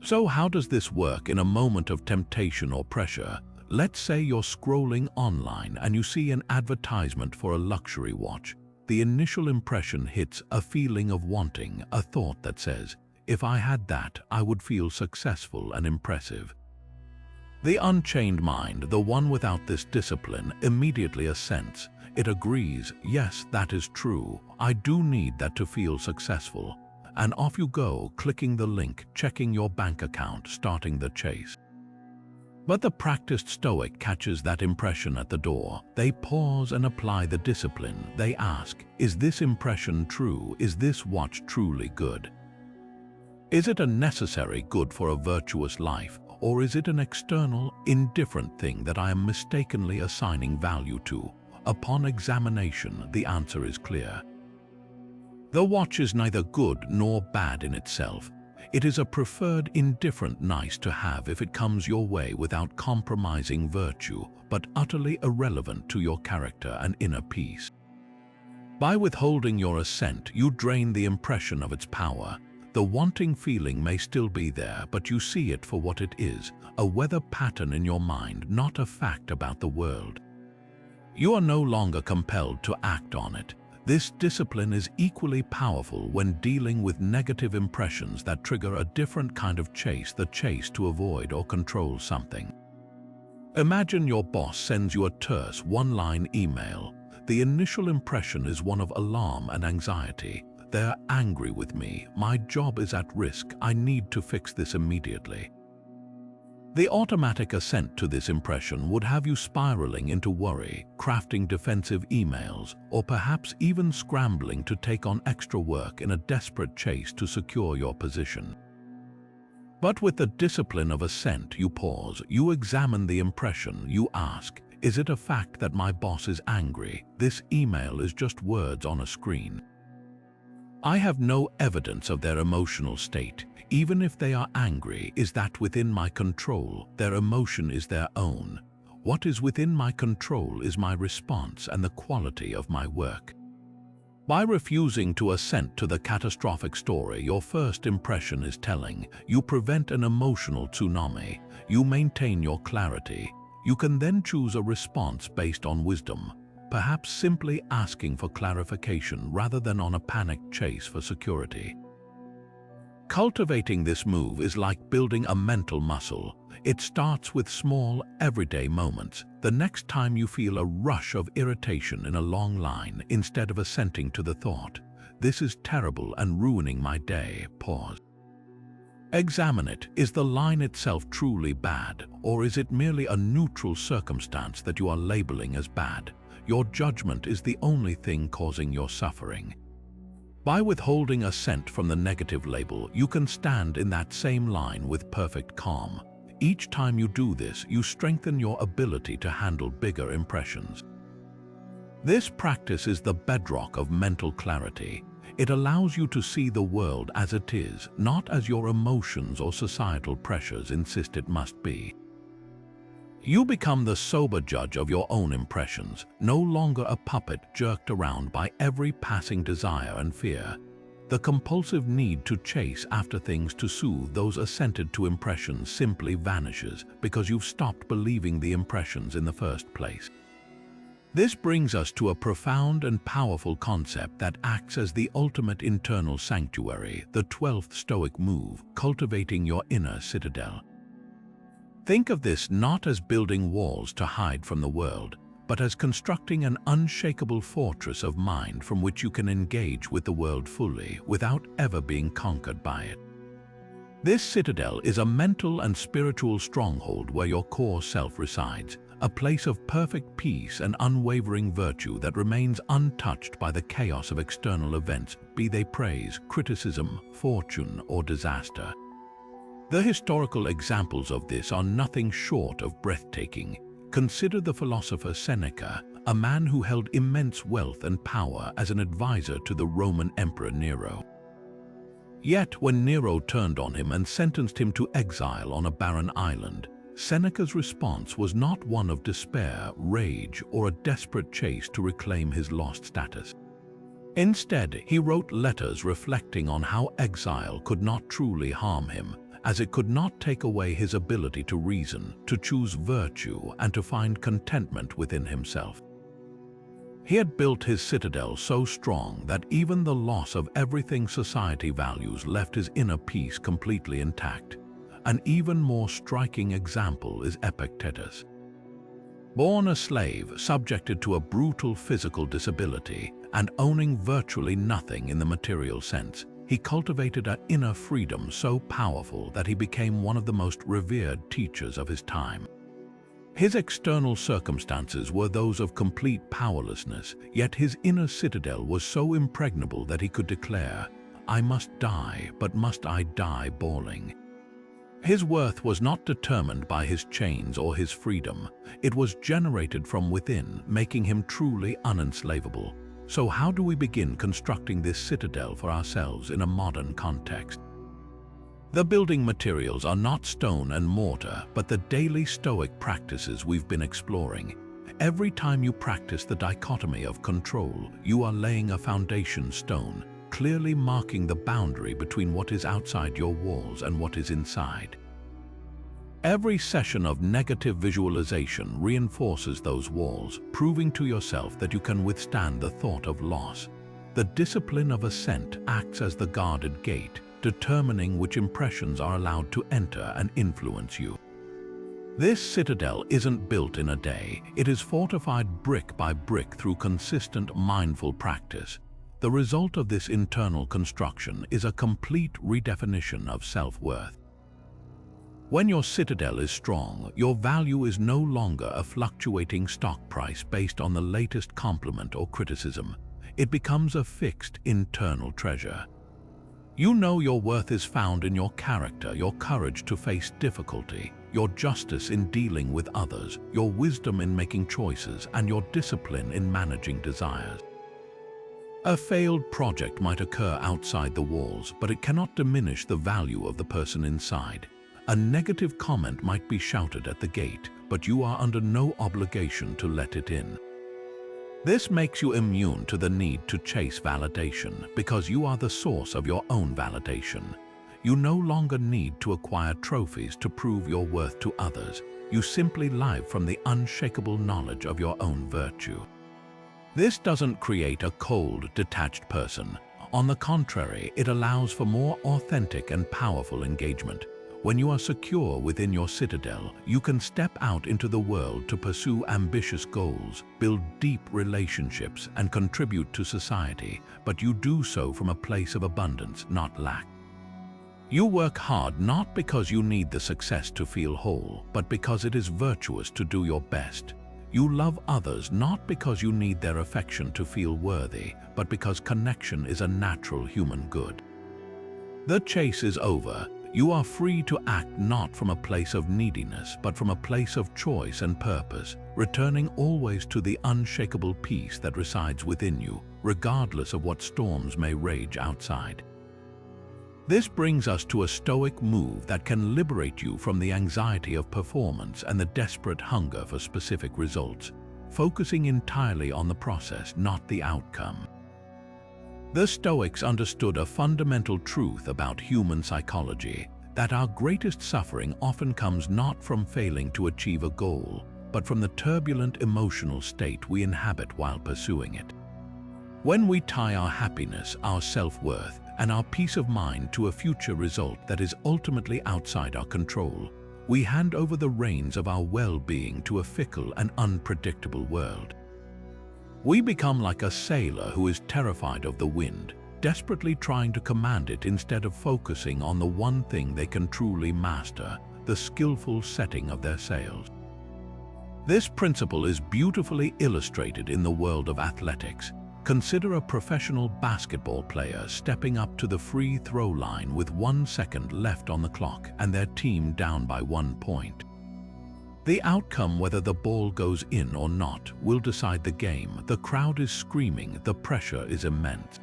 So how does this work in a moment of temptation or pressure? Let's say you're scrolling online and you see an advertisement for a luxury watch. The initial impression hits a feeling of wanting, a thought that says, if I had that, I would feel successful and impressive. The unchained mind, the one without this discipline, immediately assents. It agrees, yes, that is true. I do need that to feel successful. And off you go, clicking the link, checking your bank account, starting the chase. But the practiced Stoic catches that impression at the door. They pause and apply the discipline. They ask, is this impression true? Is this watch truly good? Is it a necessary good for a virtuous life, or is it an external, indifferent thing that I am mistakenly assigning value to? Upon examination, the answer is clear. The watch is neither good nor bad in itself. It is a preferred indifferent nice to have if it comes your way without compromising virtue, but utterly irrelevant to your character and inner peace. By withholding your assent, you drain the impression of its power. The wanting feeling may still be there, but you see it for what it is, a weather pattern in your mind, not a fact about the world. You are no longer compelled to act on it. This discipline is equally powerful when dealing with negative impressions that trigger a different kind of chase, the chase to avoid or control something. Imagine your boss sends you a terse one-line email. The initial impression is one of alarm and anxiety. They're angry with me. My job is at risk. I need to fix this immediately. The automatic assent to this impression would have you spiraling into worry, crafting defensive emails, or perhaps even scrambling to take on extra work in a desperate chase to secure your position. But with the discipline of assent, you pause, you examine the impression, you ask, is it a fact that my boss is angry? This email is just words on a screen. I have no evidence of their emotional state. Even if they are angry, is that within my control? Their emotion is their own. What is within my control is my response and the quality of my work. By refusing to assent to the catastrophic story your first impression is telling, you prevent an emotional tsunami, you maintain your clarity. You can then choose a response based on wisdom, perhaps simply asking for clarification rather than on a panicked chase for security. Cultivating this move is like building a mental muscle. It starts with small, everyday moments. The next time you feel a rush of irritation in a long line, instead of assenting to the thought, "This is terrible and ruining my day," pause. Examine it. Is the line itself truly bad, or is it merely a neutral circumstance that you are labeling as bad? Your judgment is the only thing causing your suffering. By withholding assent from the negative label, you can stand in that same line with perfect calm. Each time you do this, you strengthen your ability to handle bigger impressions. This practice is the bedrock of mental clarity. It allows you to see the world as it is, not as your emotions or societal pressures insist it must be. You become the sober judge of your own impressions, no longer a puppet jerked around by every passing desire and fear. The compulsive need to chase after things to soothe those assented to impressions simply vanishes because you've stopped believing the impressions in the first place. This brings us to a profound and powerful concept that acts as the ultimate internal sanctuary, the 12th Stoic move, cultivating your inner citadel. Think of this not as building walls to hide from the world, but as constructing an unshakable fortress of mind from which you can engage with the world fully without ever being conquered by it. This citadel is a mental and spiritual stronghold where your core self resides, a place of perfect peace and unwavering virtue that remains untouched by the chaos of external events, be they praise, criticism, fortune, or disaster. The historical examples of this are nothing short of breathtaking. Consider the philosopher Seneca, a man who held immense wealth and power as an advisor to the Roman Emperor Nero. Yet, when Nero turned on him and sentenced him to exile on a barren island, Seneca's response was not one of despair, rage, or a desperate chase to reclaim his lost status. Instead, he wrote letters reflecting on how exile could not truly harm him, as it could not take away his ability to reason, to choose virtue, and to find contentment within himself. He had built his citadel so strong that even the loss of everything society values left his inner peace completely intact. An even more striking example is Epictetus. Born a slave, subjected to a brutal physical disability, and owning virtually nothing in the material sense, he cultivated an inner freedom so powerful that he became one of the most revered teachers of his time. His external circumstances were those of complete powerlessness, yet his inner citadel was so impregnable that he could declare, "I must die, but must I die bawling?" His worth was not determined by his chains or his freedom. It was generated from within, making him truly unenslavable. So how do we begin constructing this citadel for ourselves in a modern context? The building materials are not stone and mortar, but the daily Stoic practices we've been exploring. Every time you practice the dichotomy of control, you are laying a foundation stone, clearly marking the boundary between what is outside your walls and what is inside. Every session of negative visualization reinforces those walls, proving to yourself that you can withstand the thought of loss. The discipline of assent acts as the guarded gate, determining which impressions are allowed to enter and influence you. This citadel isn't built in a day. It is fortified brick by brick through consistent, mindful practice. The result of this internal construction is a complete redefinition of self-worth. When your citadel is strong, your value is no longer a fluctuating stock price based on the latest compliment or criticism. It becomes a fixed internal treasure. You know your worth is found in your character, your courage to face difficulty, your justice in dealing with others, your wisdom in making choices, and your discipline in managing desires. A failed project might occur outside the walls, but it cannot diminish the value of the person inside. A negative comment might be shouted at the gate, but you are under no obligation to let it in. This makes you immune to the need to chase validation because you are the source of your own validation. You no longer need to acquire trophies to prove your worth to others. You simply live from the unshakable knowledge of your own virtue. This doesn't create a cold, detached person. On the contrary, it allows for more authentic and powerful engagement. When you are secure within your citadel, you can step out into the world to pursue ambitious goals, build deep relationships, and contribute to society, but you do so from a place of abundance, not lack. You work hard not because you need the success to feel whole, but because it is virtuous to do your best. You love others not because you need their affection to feel worthy, but because connection is a natural human good. The chase is over. You are free to act not from a place of neediness, but from a place of choice and purpose, returning always to the unshakable peace that resides within you, regardless of what storms may rage outside. This brings us to a Stoic move that can liberate you from the anxiety of performance and the desperate hunger for specific results, focusing entirely on the process, not the outcome. The Stoics understood a fundamental truth about human psychology, that our greatest suffering often comes not from failing to achieve a goal, but from the turbulent emotional state we inhabit while pursuing it. When we tie our happiness, our self-worth, and our peace of mind to a future result that is ultimately outside our control, we hand over the reins of our well-being to a fickle and unpredictable world. We become like a sailor who is terrified of the wind, desperately trying to command it instead of focusing on the one thing they can truly master, the skillful setting of their sails. This principle is beautifully illustrated in the world of athletics. Consider a professional basketball player stepping up to the free throw line with 1 second left on the clock and their team down by 1 point. The outcome, whether the ball goes in or not, will decide the game. The crowd is screaming, the pressure is immense.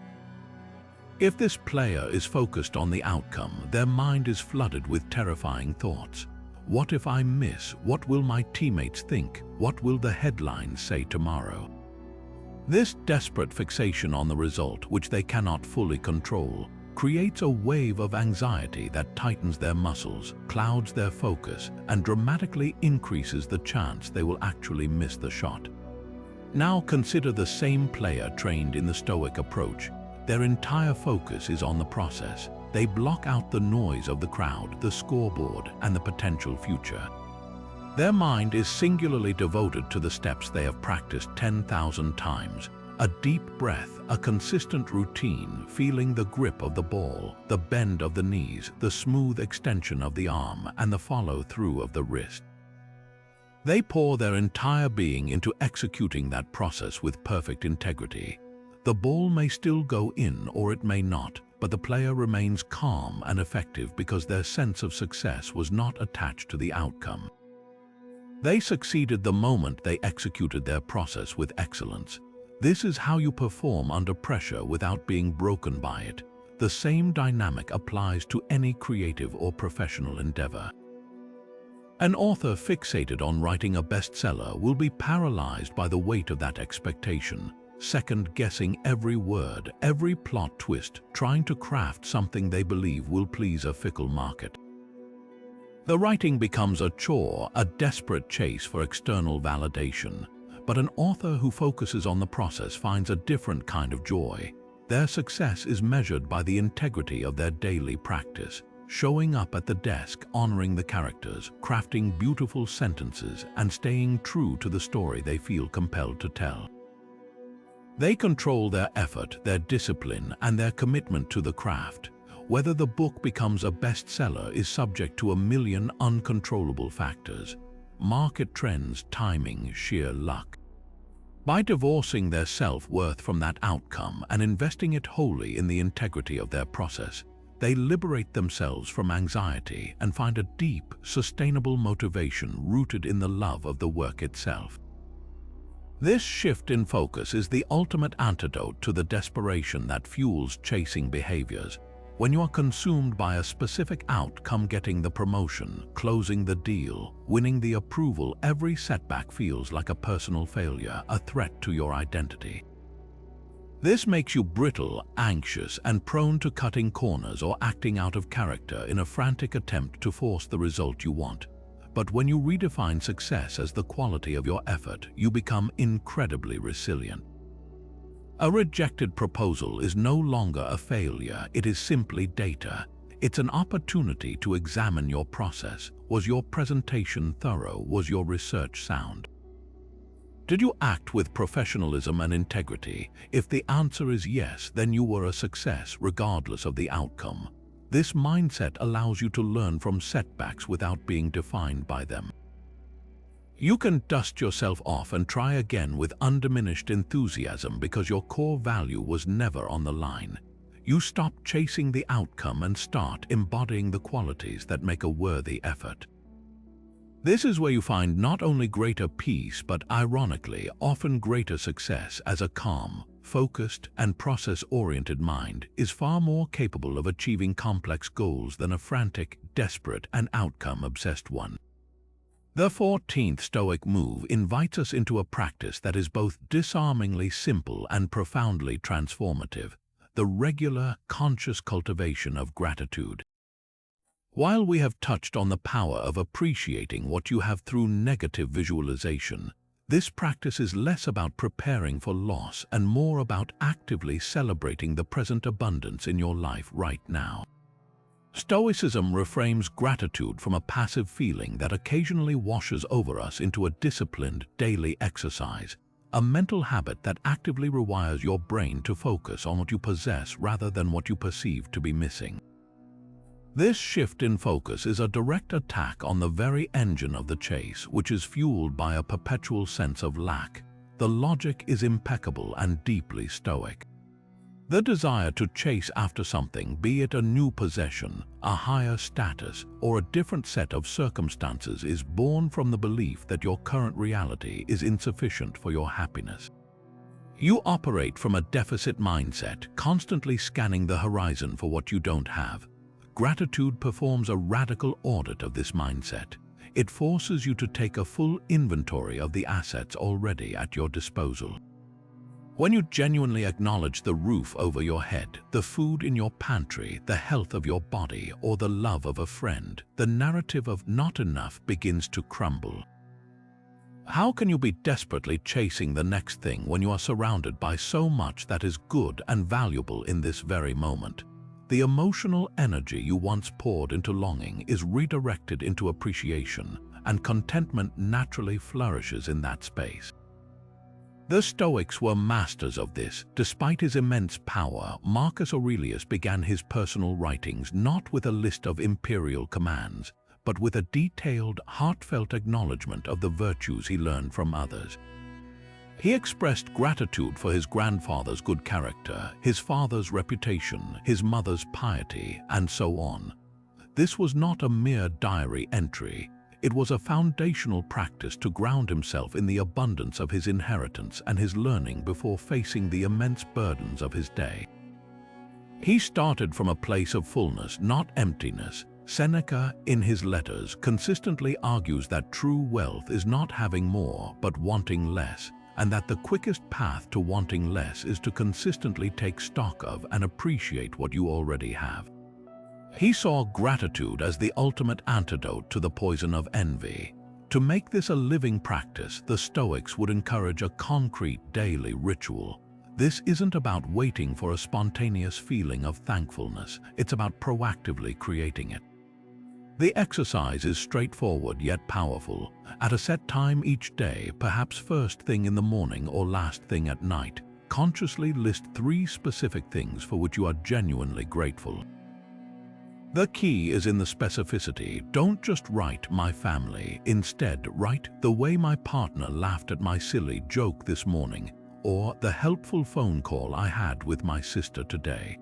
If this player is focused on the outcome, their mind is flooded with terrifying thoughts. What if I miss? What will my teammates think? What will the headlines say tomorrow? This desperate fixation on the result, which they cannot fully control, creates a wave of anxiety that tightens their muscles, clouds their focus, and dramatically increases the chance they will actually miss the shot. Now consider the same player trained in the Stoic approach. Their entire focus is on the process. They block out the noise of the crowd, the scoreboard, and the potential future. Their mind is singularly devoted to the steps they have practiced 10,000 times. A deep breath, a consistent routine, feeling the grip of the ball, the bend of the knees, the smooth extension of the arm, and the follow-through of the wrist. They pour their entire being into executing that process with perfect integrity. The ball may still go in or it may not, but the player remains calm and effective because their sense of success was not attached to the outcome. They succeeded the moment they executed their process with excellence. This is how you perform under pressure without being broken by it. The same dynamic applies to any creative or professional endeavor. An author fixated on writing a bestseller will be paralyzed by the weight of that expectation, second-guessing every word, every plot twist, trying to craft something they believe will please a fickle market. The writing becomes a chore, a desperate chase for external validation. But an author who focuses on the process finds a different kind of joy. Their success is measured by the integrity of their daily practice, showing up at the desk, honoring the characters, crafting beautiful sentences, and staying true to the story they feel compelled to tell. They control their effort, their discipline, and their commitment to the craft. Whether the book becomes a bestseller is subject to a million uncontrollable factors: market trends, timing, sheer luck. By divorcing their self-worth from that outcome and investing it wholly in the integrity of their process, they liberate themselves from anxiety and find a deep, sustainable motivation rooted in the love of the work itself. This shift in focus is the ultimate antidote to the desperation that fuels chasing behaviors. When you are consumed by a specific outcome, getting the promotion, closing the deal, winning the approval, every setback feels like a personal failure, a threat to your identity. This makes you brittle, anxious, and prone to cutting corners or acting out of character in a frantic attempt to force the result you want. But when you redefine success as the quality of your effort, you become incredibly resilient. A rejected proposal is no longer a failure, it is simply data. It's an opportunity to examine your process. Was your presentation thorough? Was your research sound? Did you act with professionalism and integrity? If the answer is yes, then you were a success regardless of the outcome. This mindset allows you to learn from setbacks without being defined by them. You can dust yourself off and try again with undiminished enthusiasm because your core value was never on the line. You stop chasing the outcome and start embodying the qualities that make a worthy effort. This is where you find not only greater peace, but ironically, often greater success, as a calm, focused, and process-oriented mind is far more capable of achieving complex goals than a frantic, desperate, and outcome-obsessed one. The 14th Stoic move invites us into a practice that is both disarmingly simple and profoundly transformative: the regular, conscious cultivation of gratitude. While we have touched on the power of appreciating what you have through negative visualization, this practice is less about preparing for loss and more about actively celebrating the present abundance in your life right now. Stoicism reframes gratitude from a passive feeling that occasionally washes over us into a disciplined daily exercise, a mental habit that actively rewires your brain to focus on what you possess rather than what you perceive to be missing. This shift in focus is a direct attack on the very engine of the chase, which is fueled by a perpetual sense of lack. The logic is impeccable and deeply Stoic. The desire to chase after something, be it a new possession, a higher status, or a different set of circumstances, is born from the belief that your current reality is insufficient for your happiness. You operate from a deficit mindset, constantly scanning the horizon for what you don't have. Gratitude performs a radical audit of this mindset. It forces you to take a full inventory of the assets already at your disposal. When you genuinely acknowledge the roof over your head, the food in your pantry, the health of your body, or the love of a friend, the narrative of not enough begins to crumble. How can you be desperately chasing the next thing when you are surrounded by so much that is good and valuable in this very moment? The emotional energy you once poured into longing is redirected into appreciation, and contentment naturally flourishes in that space. The Stoics were masters of this. Despite his immense power, Marcus Aurelius began his personal writings not with a list of imperial commands, but with a detailed, heartfelt acknowledgement of the virtues he learned from others. He expressed gratitude for his grandfather's good character, his father's reputation, his mother's piety, and so on. This was not a mere diary entry. It was a foundational practice to ground himself in the abundance of his inheritance and his learning before facing the immense burdens of his day. He started from a place of fullness, not emptiness. Seneca, in his letters, consistently argues that true wealth is not having more, but wanting less, and that the quickest path to wanting less is to consistently take stock of and appreciate what you already have. He saw gratitude as the ultimate antidote to the poison of envy. To make this a living practice, the Stoics would encourage a concrete daily ritual. This isn't about waiting for a spontaneous feeling of thankfulness, it's about proactively creating it. The exercise is straightforward yet powerful. At a set time each day, perhaps first thing in the morning or last thing at night, consciously list 3 specific things for which you are genuinely grateful. The key is in the specificity. Don't just write "my family." Instead, write "the way my partner laughed at my silly joke this morning," or "the helpful phone call I had with my sister today."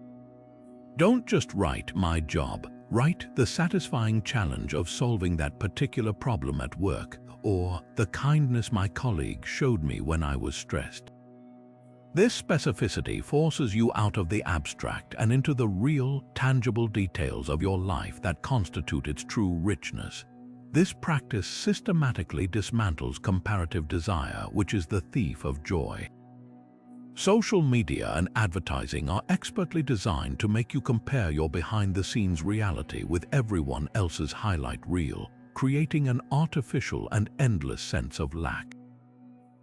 Don't just write "my job." Write "the satisfying challenge of solving that particular problem at work," or "the kindness my colleague showed me when I was stressed." This specificity forces you out of the abstract and into the real, tangible details of your life that constitute its true richness. This practice systematically dismantles comparative desire, which is the thief of joy. Social media and advertising are expertly designed to make you compare your behind-the-scenes reality with everyone else's highlight reel, creating an artificial and endless sense of lack.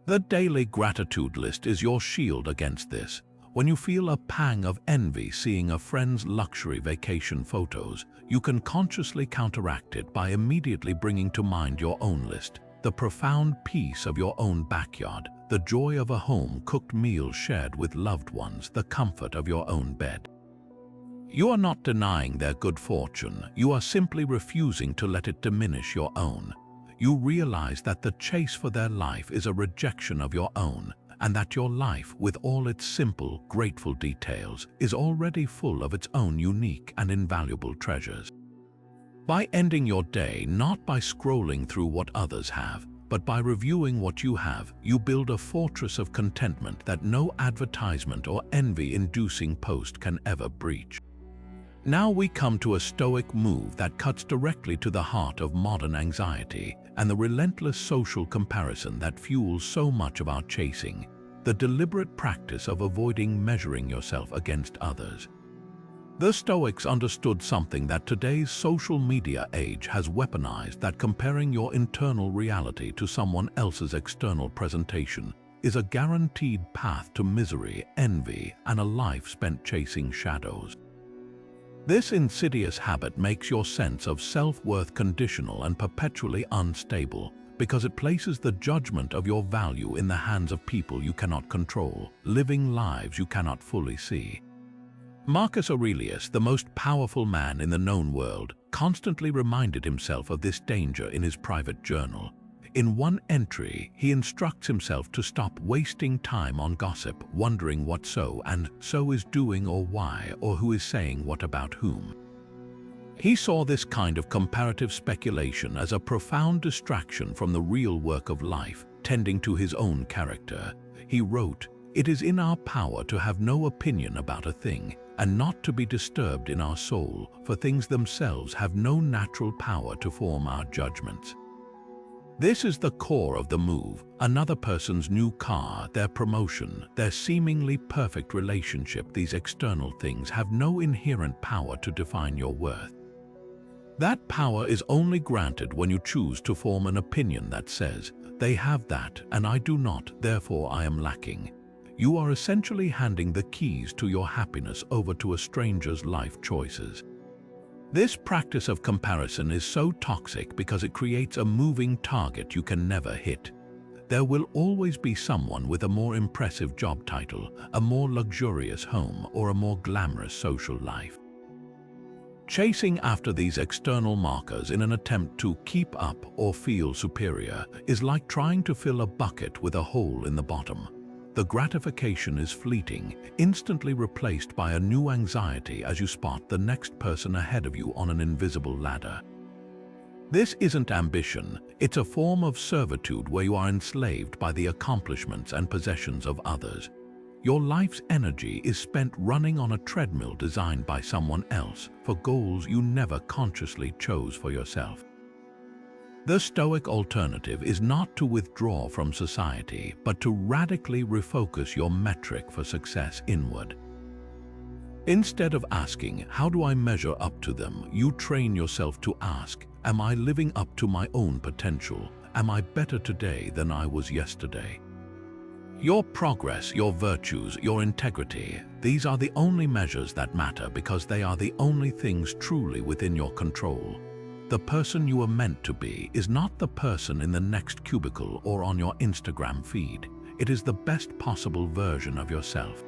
The daily gratitude list is your shield against this. When you feel a pang of envy seeing a friend's luxury vacation photos, you can consciously counteract it by immediately bringing to mind your own list, the profound peace of your own backyard, the joy of a home-cooked meal shared with loved ones, the comfort of your own bed. You are not denying their good fortune, you are simply refusing to let it diminish your own. You realize that the chase for their life is a rejection of your own, and that your life, with all its simple, grateful details, is already full of its own unique and invaluable treasures. By ending your day not by scrolling through what others have, but by reviewing what you have, you build a fortress of contentment that no advertisement or envy-inducing post can ever breach. Now we come to a Stoic move that cuts directly to the heart of modern anxiety and the relentless social comparison that fuels so much of our chasing, the deliberate practice of avoiding measuring yourself against others. The Stoics understood something that today's social media age has weaponized, that comparing your internal reality to someone else's external presentation is a guaranteed path to misery, envy, and a life spent chasing shadows. This insidious habit makes your sense of self-worth conditional and perpetually unstable because it places the judgment of your value in the hands of people you cannot control, living lives you cannot fully see. Marcus Aurelius, the most powerful man in the known world, constantly reminded himself of this danger in his private journal. In one entry, he instructs himself to stop wasting time on gossip, wondering what so and so is doing or why, or who is saying what about whom. He saw this kind of comparative speculation as a profound distraction from the real work of life, tending to his own character. He wrote, "It is in our power to have no opinion about a thing, and not to be disturbed in our soul, for things themselves have no natural power to form our judgments." This is the core of the move. Another person's new car, their promotion, their seemingly perfect relationship, these external things have no inherent power to define your worth. That power is only granted when you choose to form an opinion that says, "They have that and I do not, therefore I am lacking." You are essentially handing the keys to your happiness over to a stranger's life choices. This practice of comparison is so toxic because it creates a moving target you can never hit. There will always be someone with a more impressive job title, a more luxurious home, or a more glamorous social life. Chasing after these external markers in an attempt to keep up or feel superior is like trying to fill a bucket with a hole in the bottom. The gratification is fleeting, instantly replaced by a new anxiety as you spot the next person ahead of you on an invisible ladder. This isn't ambition, it's a form of servitude where you are enslaved by the accomplishments and possessions of others. Your life's energy is spent running on a treadmill designed by someone else for goals you never consciously chose for yourself. The Stoic alternative is not to withdraw from society, but to radically refocus your metric for success inward. Instead of asking, "How do I measure up to them?" you train yourself to ask, "Am I living up to my own potential? Am I better today than I was yesterday?" Your progress, your virtues, your integrity, these are the only measures that matter because they are the only things truly within your control. The person you are meant to be is not the person in the next cubicle or on your Instagram feed. It is the best possible version of yourself.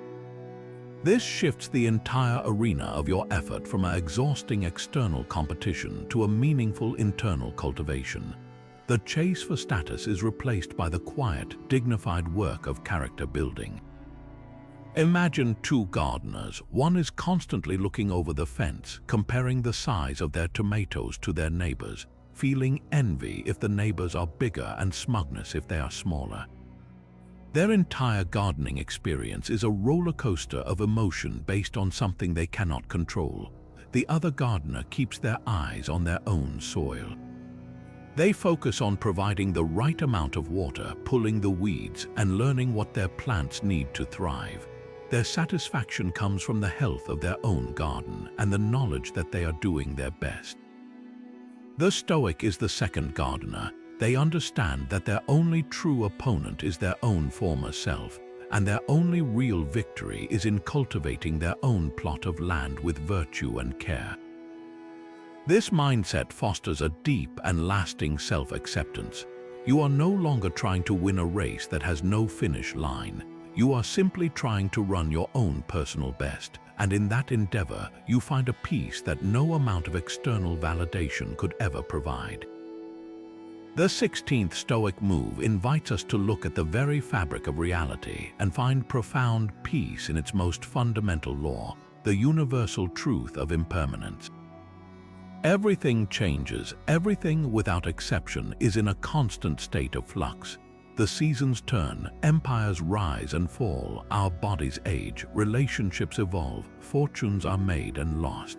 This shifts the entire arena of your effort from an exhausting external competition to a meaningful internal cultivation. The chase for status is replaced by the quiet, dignified work of character building. Imagine two gardeners. One is constantly looking over the fence, comparing the size of their tomatoes to their neighbors, feeling envy if the neighbors are bigger and smugness if they are smaller. Their entire gardening experience is a roller coaster of emotion based on something they cannot control. The other gardener keeps their eyes on their own soil. They focus on providing the right amount of water, pulling the weeds, and learning what their plants need to thrive. Their satisfaction comes from the health of their own garden and the knowledge that they are doing their best. The Stoic is the second gardener. They understand that their only true opponent is their own former self, and their only real victory is in cultivating their own plot of land with virtue and care. This mindset fosters a deep and lasting self-acceptance. You are no longer trying to win a race that has no finish line. You are simply trying to run your own personal best, and in that endeavor, you find a peace that no amount of external validation could ever provide. The 16th Stoic move invites us to look at the very fabric of reality and find profound peace in its most fundamental law, the universal truth of impermanence. Everything changes. Everything without exception is in a constant state of flux. The seasons turn, empires rise and fall, our bodies age, relationships evolve, fortunes are made and lost.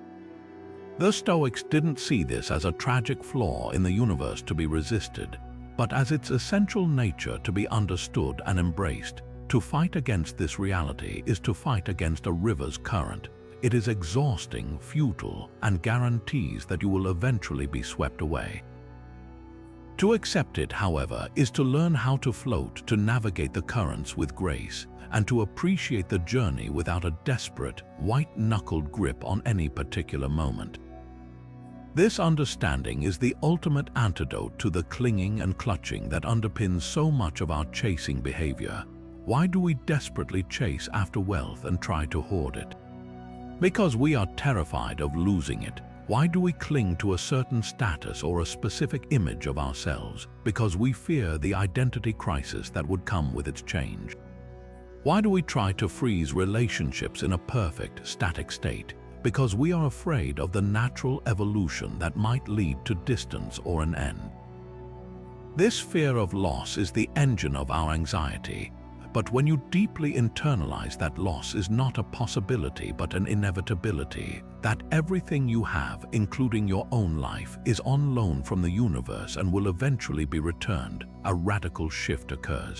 The Stoics didn't see this as a tragic flaw in the universe to be resisted, but as its essential nature to be understood and embraced. To fight against this reality is to fight against a river's current. It is exhausting, futile, and guarantees that you will eventually be swept away. To accept it, however, is to learn how to float, to navigate the currents with grace, and to appreciate the journey without a desperate, white-knuckled grip on any particular moment. This understanding is the ultimate antidote to the clinging and clutching that underpins so much of our chasing behavior. Why do we desperately chase after wealth and try to hoard it? Because we are terrified of losing it. Why do we cling to a certain status or a specific image of ourselves? Because we fear the identity crisis that would come with its change. Why do we try to freeze relationships in a perfect, static state? Because we are afraid of the natural evolution that might lead to distance or an end. This fear of loss is the engine of our anxiety. But when you deeply internalize that loss is not a possibility but an inevitability, that everything you have, including your own life, is on loan from the universe and will eventually be returned, a radical shift occurs.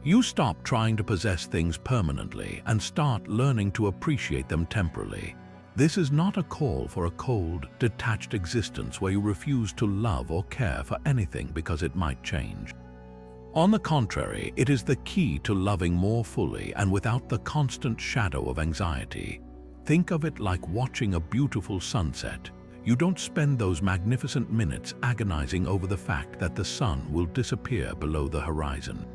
You stop trying to possess things permanently and start learning to appreciate them temporarily. This is not a call for a cold, detached existence where you refuse to love or care for anything because it might change. On the contrary, it is the key to loving more fully and without the constant shadow of anxiety. Think of it like watching a beautiful sunset. You don't spend those magnificent minutes agonizing over the fact that the sun will disappear below the horizon.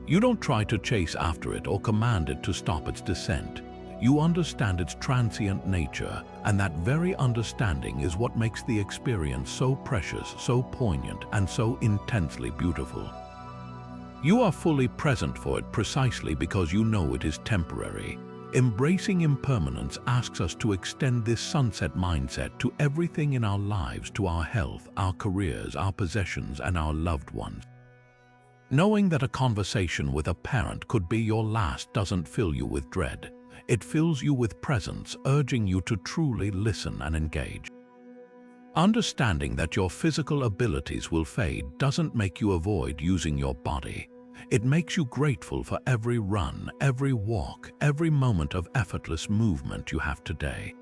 You don't try to chase after it or command it to stop its descent. You understand its transient nature, and that very understanding is what makes the experience so precious, so poignant, and so intensely beautiful. You are fully present for it precisely because you know it is temporary. Embracing impermanence asks us to extend this sunset mindset to everything in our lives, to our health, our careers, our possessions, and our loved ones. Knowing that a conversation with a parent could be your last doesn't fill you with dread. It fills you with presence, urging you to truly listen and engage. Understanding that your physical abilities will fade doesn't make you avoid using your body. It makes you grateful for every run, every walk, every moment of effortless movement you have today.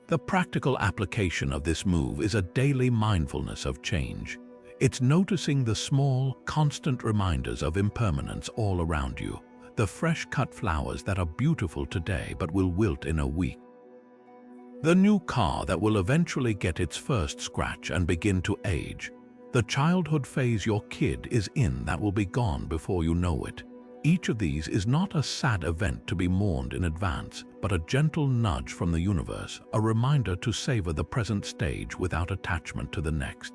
The practical application of this move is a daily mindfulness of change. It's noticing the small, constant reminders of impermanence all around you, the fresh-cut flowers that are beautiful today but will wilt in a week. The new car that will eventually get its first scratch and begin to age. The childhood phase your kid is in that will be gone before you know it. Each of these is not a sad event to be mourned in advance, but a gentle nudge from the universe, a reminder to savor the present stage without attachment to the next.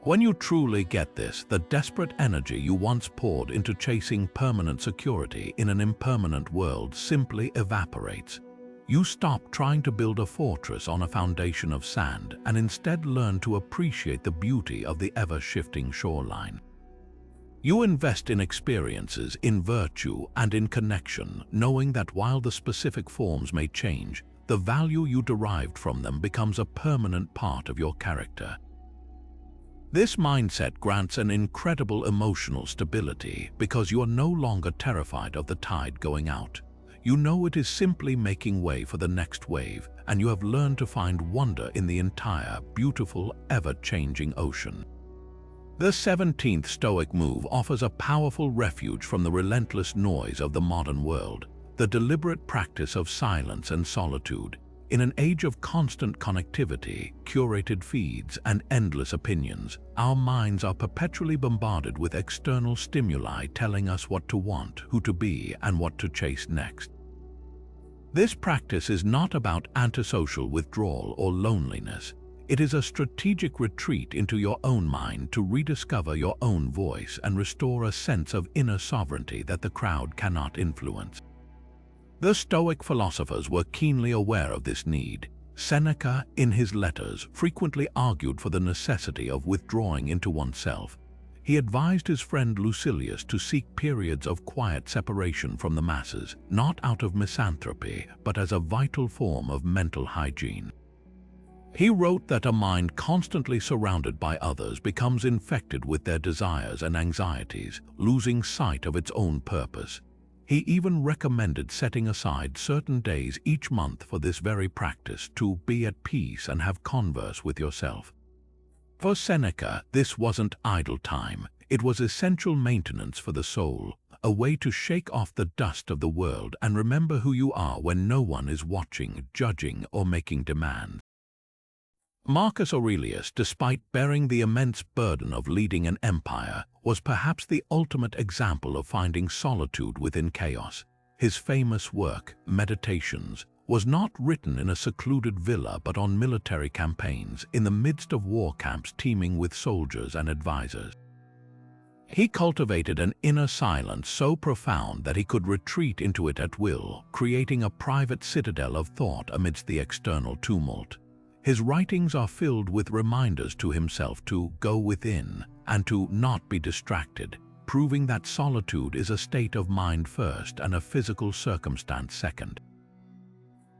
When you truly get this, the desperate energy you once poured into chasing permanent security in an impermanent world simply evaporates. You stop trying to build a fortress on a foundation of sand and instead learn to appreciate the beauty of the ever-shifting shoreline. You invest in experiences, in virtue, and in connection, knowing that while the specific forms may change, the value you derived from them becomes a permanent part of your character. This mindset grants an incredible emotional stability because you are no longer terrified of the tide going out. You know it is simply making way for the next wave, and you have learned to find wonder in the entire, beautiful, ever-changing ocean. The 17th Stoic move offers a powerful refuge from the relentless noise of the modern world, the deliberate practice of silence and solitude. In an age of constant connectivity, curated feeds, and endless opinions, our minds are perpetually bombarded with external stimuli telling us what to want, who to be, and what to chase next. This practice is not about antisocial withdrawal or loneliness. It is a strategic retreat into your own mind to rediscover your own voice and restore a sense of inner sovereignty that the crowd cannot influence. The Stoic philosophers were keenly aware of this need. Seneca, in his letters, frequently argued for the necessity of withdrawing into oneself. He advised his friend Lucilius to seek periods of quiet separation from the masses, not out of misanthropy, but as a vital form of mental hygiene. He wrote that a mind constantly surrounded by others becomes infected with their desires and anxieties, losing sight of its own purpose. He even recommended setting aside certain days each month for this very practice, to be at peace and have converse with yourself. For Seneca, this wasn't idle time. It was essential maintenance for the soul, a way to shake off the dust of the world and remember who you are when no one is watching, judging, or making demands. Marcus Aurelius, despite bearing the immense burden of leading an empire, was perhaps the ultimate example of finding solitude within chaos. His famous work, Meditations, was not written in a secluded villa but on military campaigns, in the midst of war camps teeming with soldiers and advisors. He cultivated an inner silence so profound that he could retreat into it at will, creating a private citadel of thought amidst the external tumult. His writings are filled with reminders to himself to go within and to not be distracted, proving that solitude is a state of mind first and a physical circumstance second.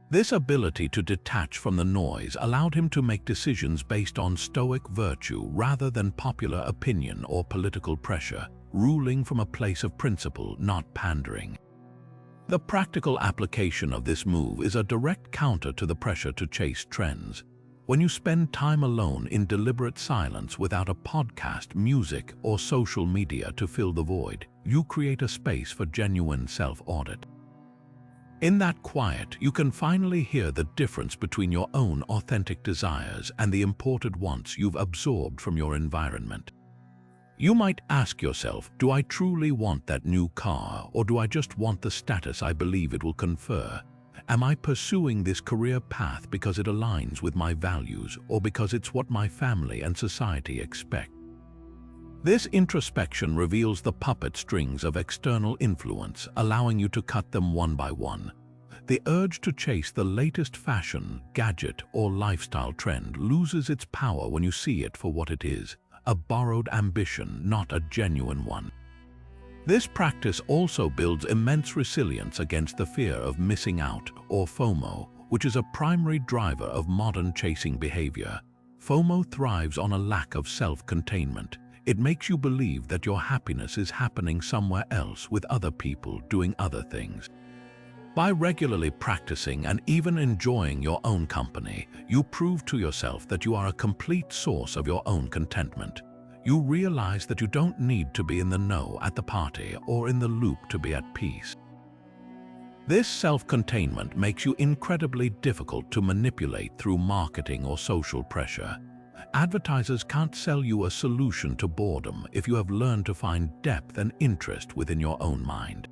This ability to detach from the noise allowed him to make decisions based on Stoic virtue rather than popular opinion or political pressure, ruling from a place of principle, not pandering. The practical application of this move is a direct counter to the pressure to chase trends. When you spend time alone in deliberate silence without a podcast, music, or social media to fill the void, you create a space for genuine self-audit. In that quiet, you can finally hear the difference between your own authentic desires and the imported wants you've absorbed from your environment. You might ask yourself, do I truly want that new car, or do I just want the status I believe it will confer? Am I pursuing this career path because it aligns with my values, or because it's what my family and society expect? This introspection reveals the puppet strings of external influence, allowing you to cut them one by one. The urge to chase the latest fashion, gadget, or lifestyle trend loses its power when you see it for what it is, a borrowed ambition, not a genuine one. This practice also builds immense resilience against the fear of missing out, or FOMO, which is a primary driver of modern chasing behavior. FOMO thrives on a lack of self-containment. It makes you believe that your happiness is happening somewhere else with other people doing other things. By regularly practicing and even enjoying your own company, you prove to yourself that you are a complete source of your own contentment. You realize that you don't need to be in the know at the party or in the loop to be at peace. This self-containment makes you incredibly difficult to manipulate through marketing or social pressure. advertisers can't sell you a solution to boredom if you have learned to find depth and interest within your own mind.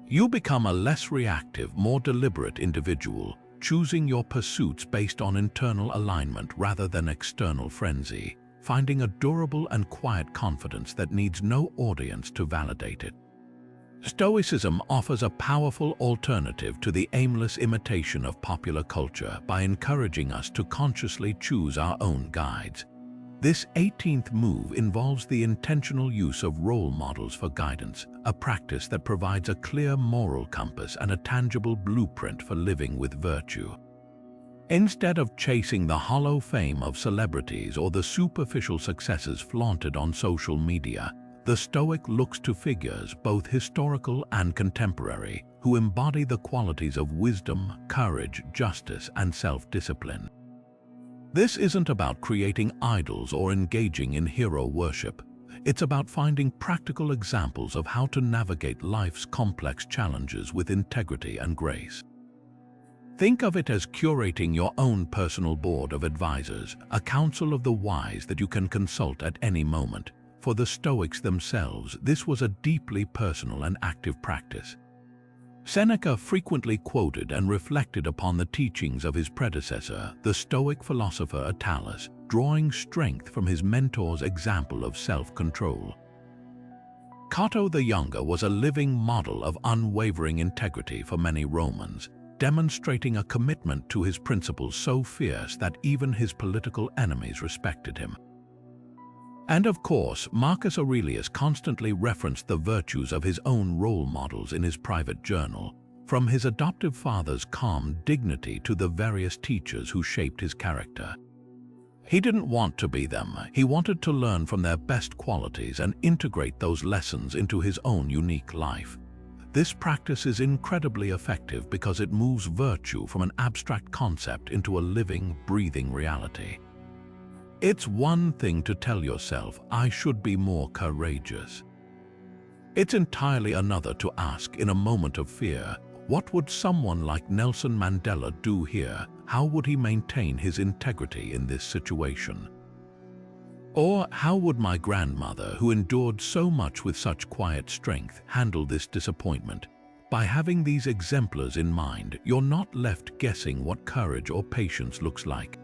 You become a less reactive, more deliberate individual, choosing your pursuits based on internal alignment rather than external frenzy, finding a durable and quiet confidence that needs no audience to validate it. Stoicism offers a powerful alternative to the aimless imitation of popular culture by encouraging us to consciously choose our own guides. This 18th move involves the intentional use of role models for guidance, a practice that provides a clear moral compass and a tangible blueprint for living with virtue. Instead of chasing the hollow fame of celebrities or the superficial successes flaunted on social media, the Stoic looks to figures, both historical and contemporary, who embody the qualities of wisdom, courage, justice, and self-discipline. This isn't about creating idols or engaging in hero worship. It's about finding practical examples of how to navigate life's complex challenges with integrity and grace. Think of it as curating your own personal board of advisors, a council of the wise that you can consult at any moment. For the Stoics themselves, this was a deeply personal and active practice. Seneca frequently quoted and reflected upon the teachings of his predecessor, the Stoic philosopher Attalus, drawing strength from his mentor's example of self-control. Cato the Younger was a living model of unwavering integrity for many Romans, demonstrating a commitment to his principles so fierce that even his political enemies respected him. And of course, Marcus Aurelius constantly referenced the virtues of his own role models in his private journal, from his adoptive father's calm dignity to the various teachers who shaped his character. He didn't want to be them. He wanted to learn from their best qualities and integrate those lessons into his own unique life. This practice is incredibly effective because it moves virtue from an abstract concept into a living, breathing reality. It's one thing to tell yourself, I should be more courageous. It's entirely another to ask in a moment of fear, what would someone like Nelson Mandela do here? How would he maintain his integrity in this situation? Or how would my grandmother, who endured so much with such quiet strength, handle this disappointment? By having these exemplars in mind, you're not left guessing what courage or patience looks like.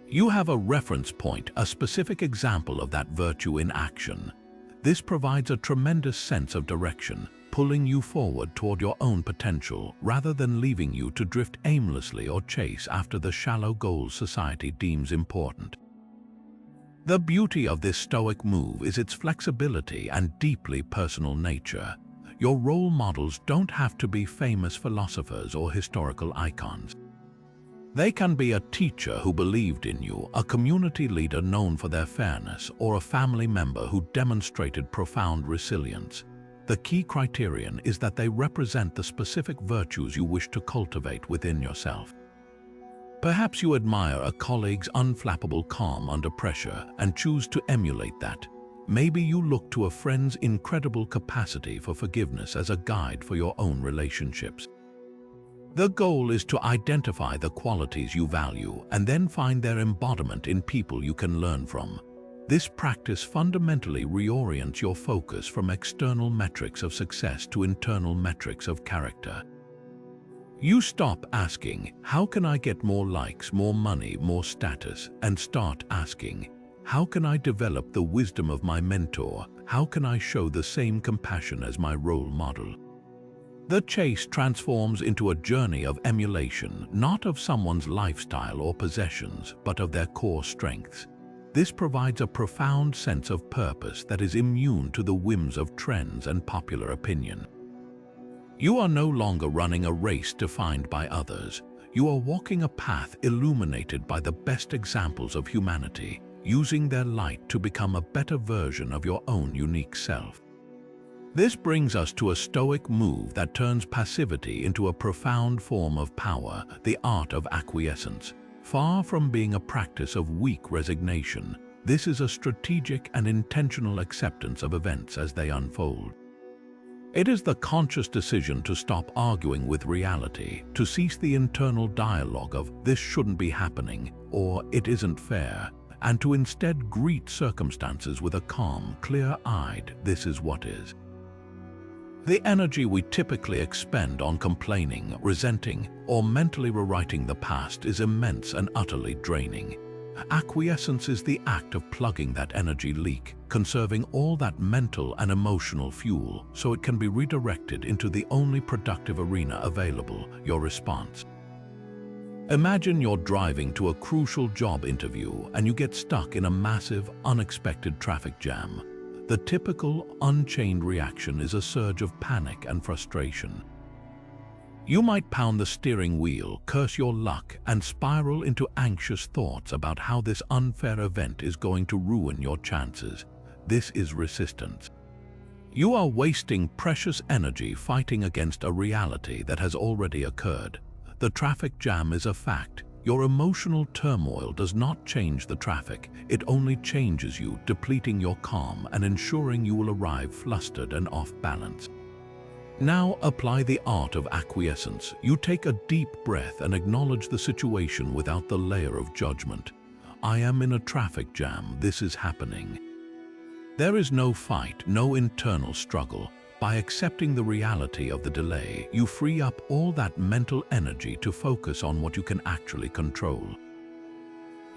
You have a reference point, a specific example of that virtue in action. This provides a tremendous sense of direction, pulling you forward toward your own potential rather than leaving you to drift aimlessly or chase after the shallow goals society deems important. The beauty of this Stoic move is its flexibility and deeply personal nature. Your role models don't have to be famous philosophers or historical icons. They can be a teacher who believed in you, a community leader known for their fairness, or a family member who demonstrated profound resilience. The key criterion is that they represent the specific virtues you wish to cultivate within yourself. Perhaps you admire a colleague's unflappable calm under pressure and choose to emulate that. Maybe you look to a friend's incredible capacity for forgiveness as a guide for your own relationships. The goal is to identify the qualities you value and then find their embodiment in people you can learn from. This practice fundamentally reorients your focus from external metrics of success to internal metrics of character. You stop asking, how can I get more likes, more money, more status, and start asking, how can I develop the wisdom of my mentor? How can I show the same compassion as my role model? The chase transforms into a journey of emulation, not of someone's lifestyle or possessions, but of their core strengths. This provides a profound sense of purpose that is immune to the whims of trends and popular opinion. You are no longer running a race defined by others. You are walking a path illuminated by the best examples of humanity, using their light to become a better version of your own unique self. This brings us to a Stoic move that turns passivity into a profound form of power, the art of acquiescence. Far from being a practice of weak resignation, this is a strategic and intentional acceptance of events as they unfold. It is the conscious decision to stop arguing with reality, to cease the internal dialogue of "this shouldn't be happening" or "it isn't fair," and to instead greet circumstances with a calm, clear-eyed, "This is what is." The energy we typically expend on complaining, resenting, or mentally rewriting the past is immense and utterly draining. Acquiescence is the act of plugging that energy leak, conserving all that mental and emotional fuel so it can be redirected into the only productive arena available, your response. Imagine you're driving to a crucial job interview and you get stuck in a massive, unexpected traffic jam. The typical, unchained reaction is a surge of panic and frustration. You might pound the steering wheel, curse your luck, and spiral into anxious thoughts about how this unfair event is going to ruin your chances. This is resistance. You are wasting precious energy fighting against a reality that has already occurred. The traffic jam is a fact. Your emotional turmoil does not change the traffic. It only changes you, depleting your calm and ensuring you will arrive flustered and off balance. Now apply the art of acquiescence. You take a deep breath and acknowledge the situation without the layer of judgment. I am in a traffic jam. This is happening. There is no fight, no internal struggle. By accepting the reality of the delay, you free up all that mental energy to focus on what you can actually control.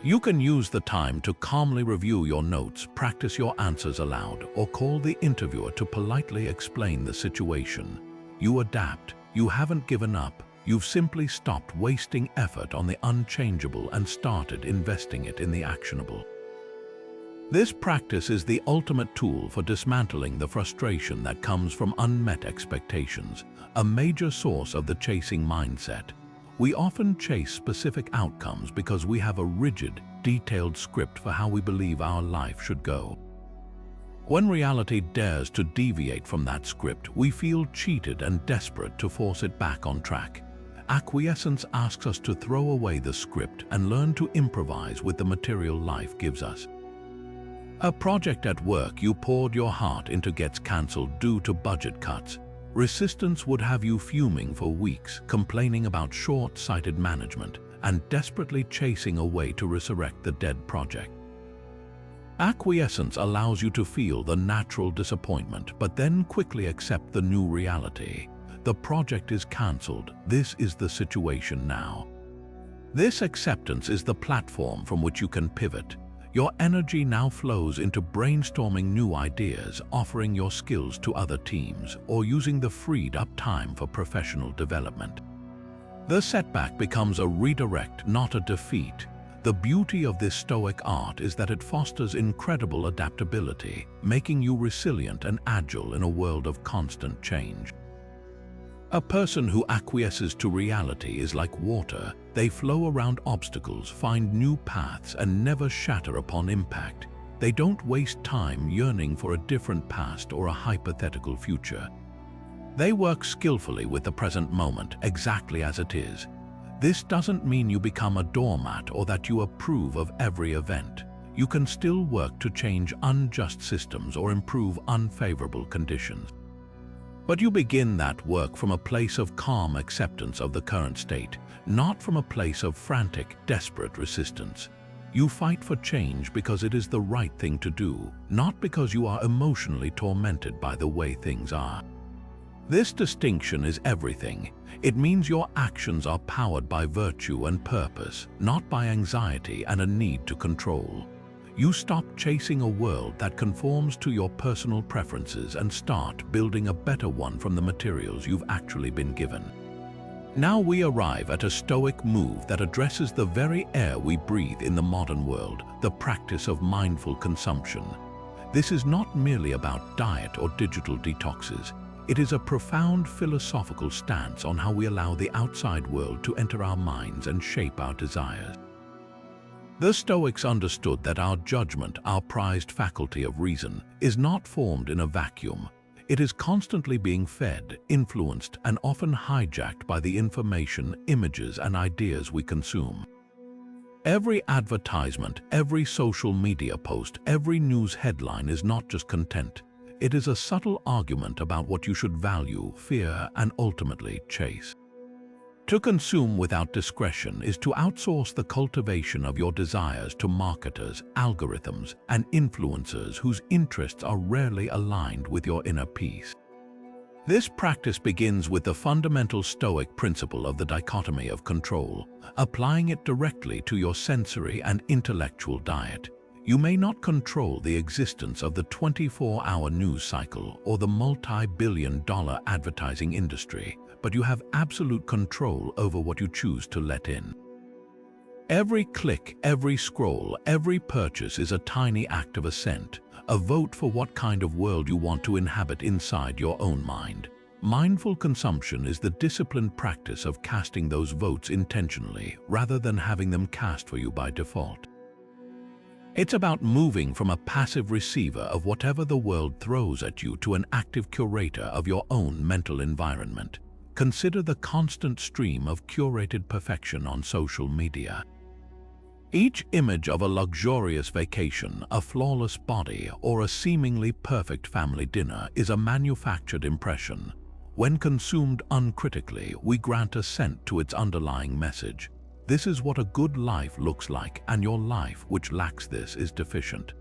You can use the time to calmly review your notes, practice your answers aloud, or call the interviewer to politely explain the situation. You adapt. You haven't given up. You've simply stopped wasting effort on the unchangeable and started investing it in the actionable. This practice is the ultimate tool for dismantling the frustration that comes from unmet expectations, a major source of the chasing mindset. We often chase specific outcomes because we have a rigid, detailed script for how we believe our life should go. When reality dares to deviate from that script, we feel cheated and desperate to force it back on track. Acquiescence asks us to throw away the script and learn to improvise with the material life gives us. A project at work you poured your heart into gets cancelled due to budget cuts. Resistance would have you fuming for weeks, complaining about short-sighted management and desperately chasing a way to resurrect the dead project. Acquiescence allows you to feel the natural disappointment, but then quickly accept the new reality. The project is cancelled. This is the situation now. This acceptance is the platform from which you can pivot. Your energy now flows into brainstorming new ideas, offering your skills to other teams, or using the freed-up time for professional development. The setback becomes a redirect, not a defeat. The beauty of this Stoic art is that it fosters incredible adaptability, making you resilient and agile in a world of constant change. A person who acquiesces to reality is like water. They flow around obstacles, find new paths, and never shatter upon impact. They don't waste time yearning for a different past or a hypothetical future. They work skillfully with the present moment, exactly as it is. This doesn't mean you become a doormat or that you approve of every event. You can still work to change unjust systems or improve unfavorable conditions. But you begin that work from a place of calm acceptance of the current state, not from a place of frantic, desperate resistance. You fight for change because it is the right thing to do, not because you are emotionally tormented by the way things are. This distinction is everything. It means your actions are powered by virtue and purpose, not by anxiety and a need to control. You stop chasing a world that conforms to your personal preferences and start building a better one from the materials you've actually been given. Now we arrive at a Stoic move that addresses the very air we breathe in the modern world, the practice of mindful consumption. This is not merely about diet or digital detoxes. It is a profound philosophical stance on how we allow the outside world to enter our minds and shape our desires. The Stoics understood that our judgment, our prized faculty of reason, is not formed in a vacuum. It is constantly being fed, influenced, and often hijacked by the information, images, and ideas we consume. Every advertisement, every social media post, every news headline is not just content. It is a subtle argument about what you should value, fear, and ultimately chase. To consume without discretion is to outsource the cultivation of your desires to marketers, algorithms, and influencers whose interests are rarely aligned with your inner peace. This practice begins with the fundamental Stoic principle of the dichotomy of control, applying it directly to your sensory and intellectual diet. You may not control the existence of the 24-hour news cycle or the multi-billion-dollar advertising industry, but you have absolute control over what you choose to let in. Every click, every scroll, every purchase is a tiny act of assent, a vote for what kind of world you want to inhabit inside your own mind. Mindful consumption is the disciplined practice of casting those votes intentionally rather than having them cast for you by default. It's about moving from a passive receiver of whatever the world throws at you to an active curator of your own mental environment. Consider the constant stream of curated perfection on social media. Each image of a luxurious vacation, a flawless body, or a seemingly perfect family dinner is a manufactured impression. When consumed uncritically, we grant assent to its underlying message. This is what a good life looks like, and your life, which lacks this, is deficient.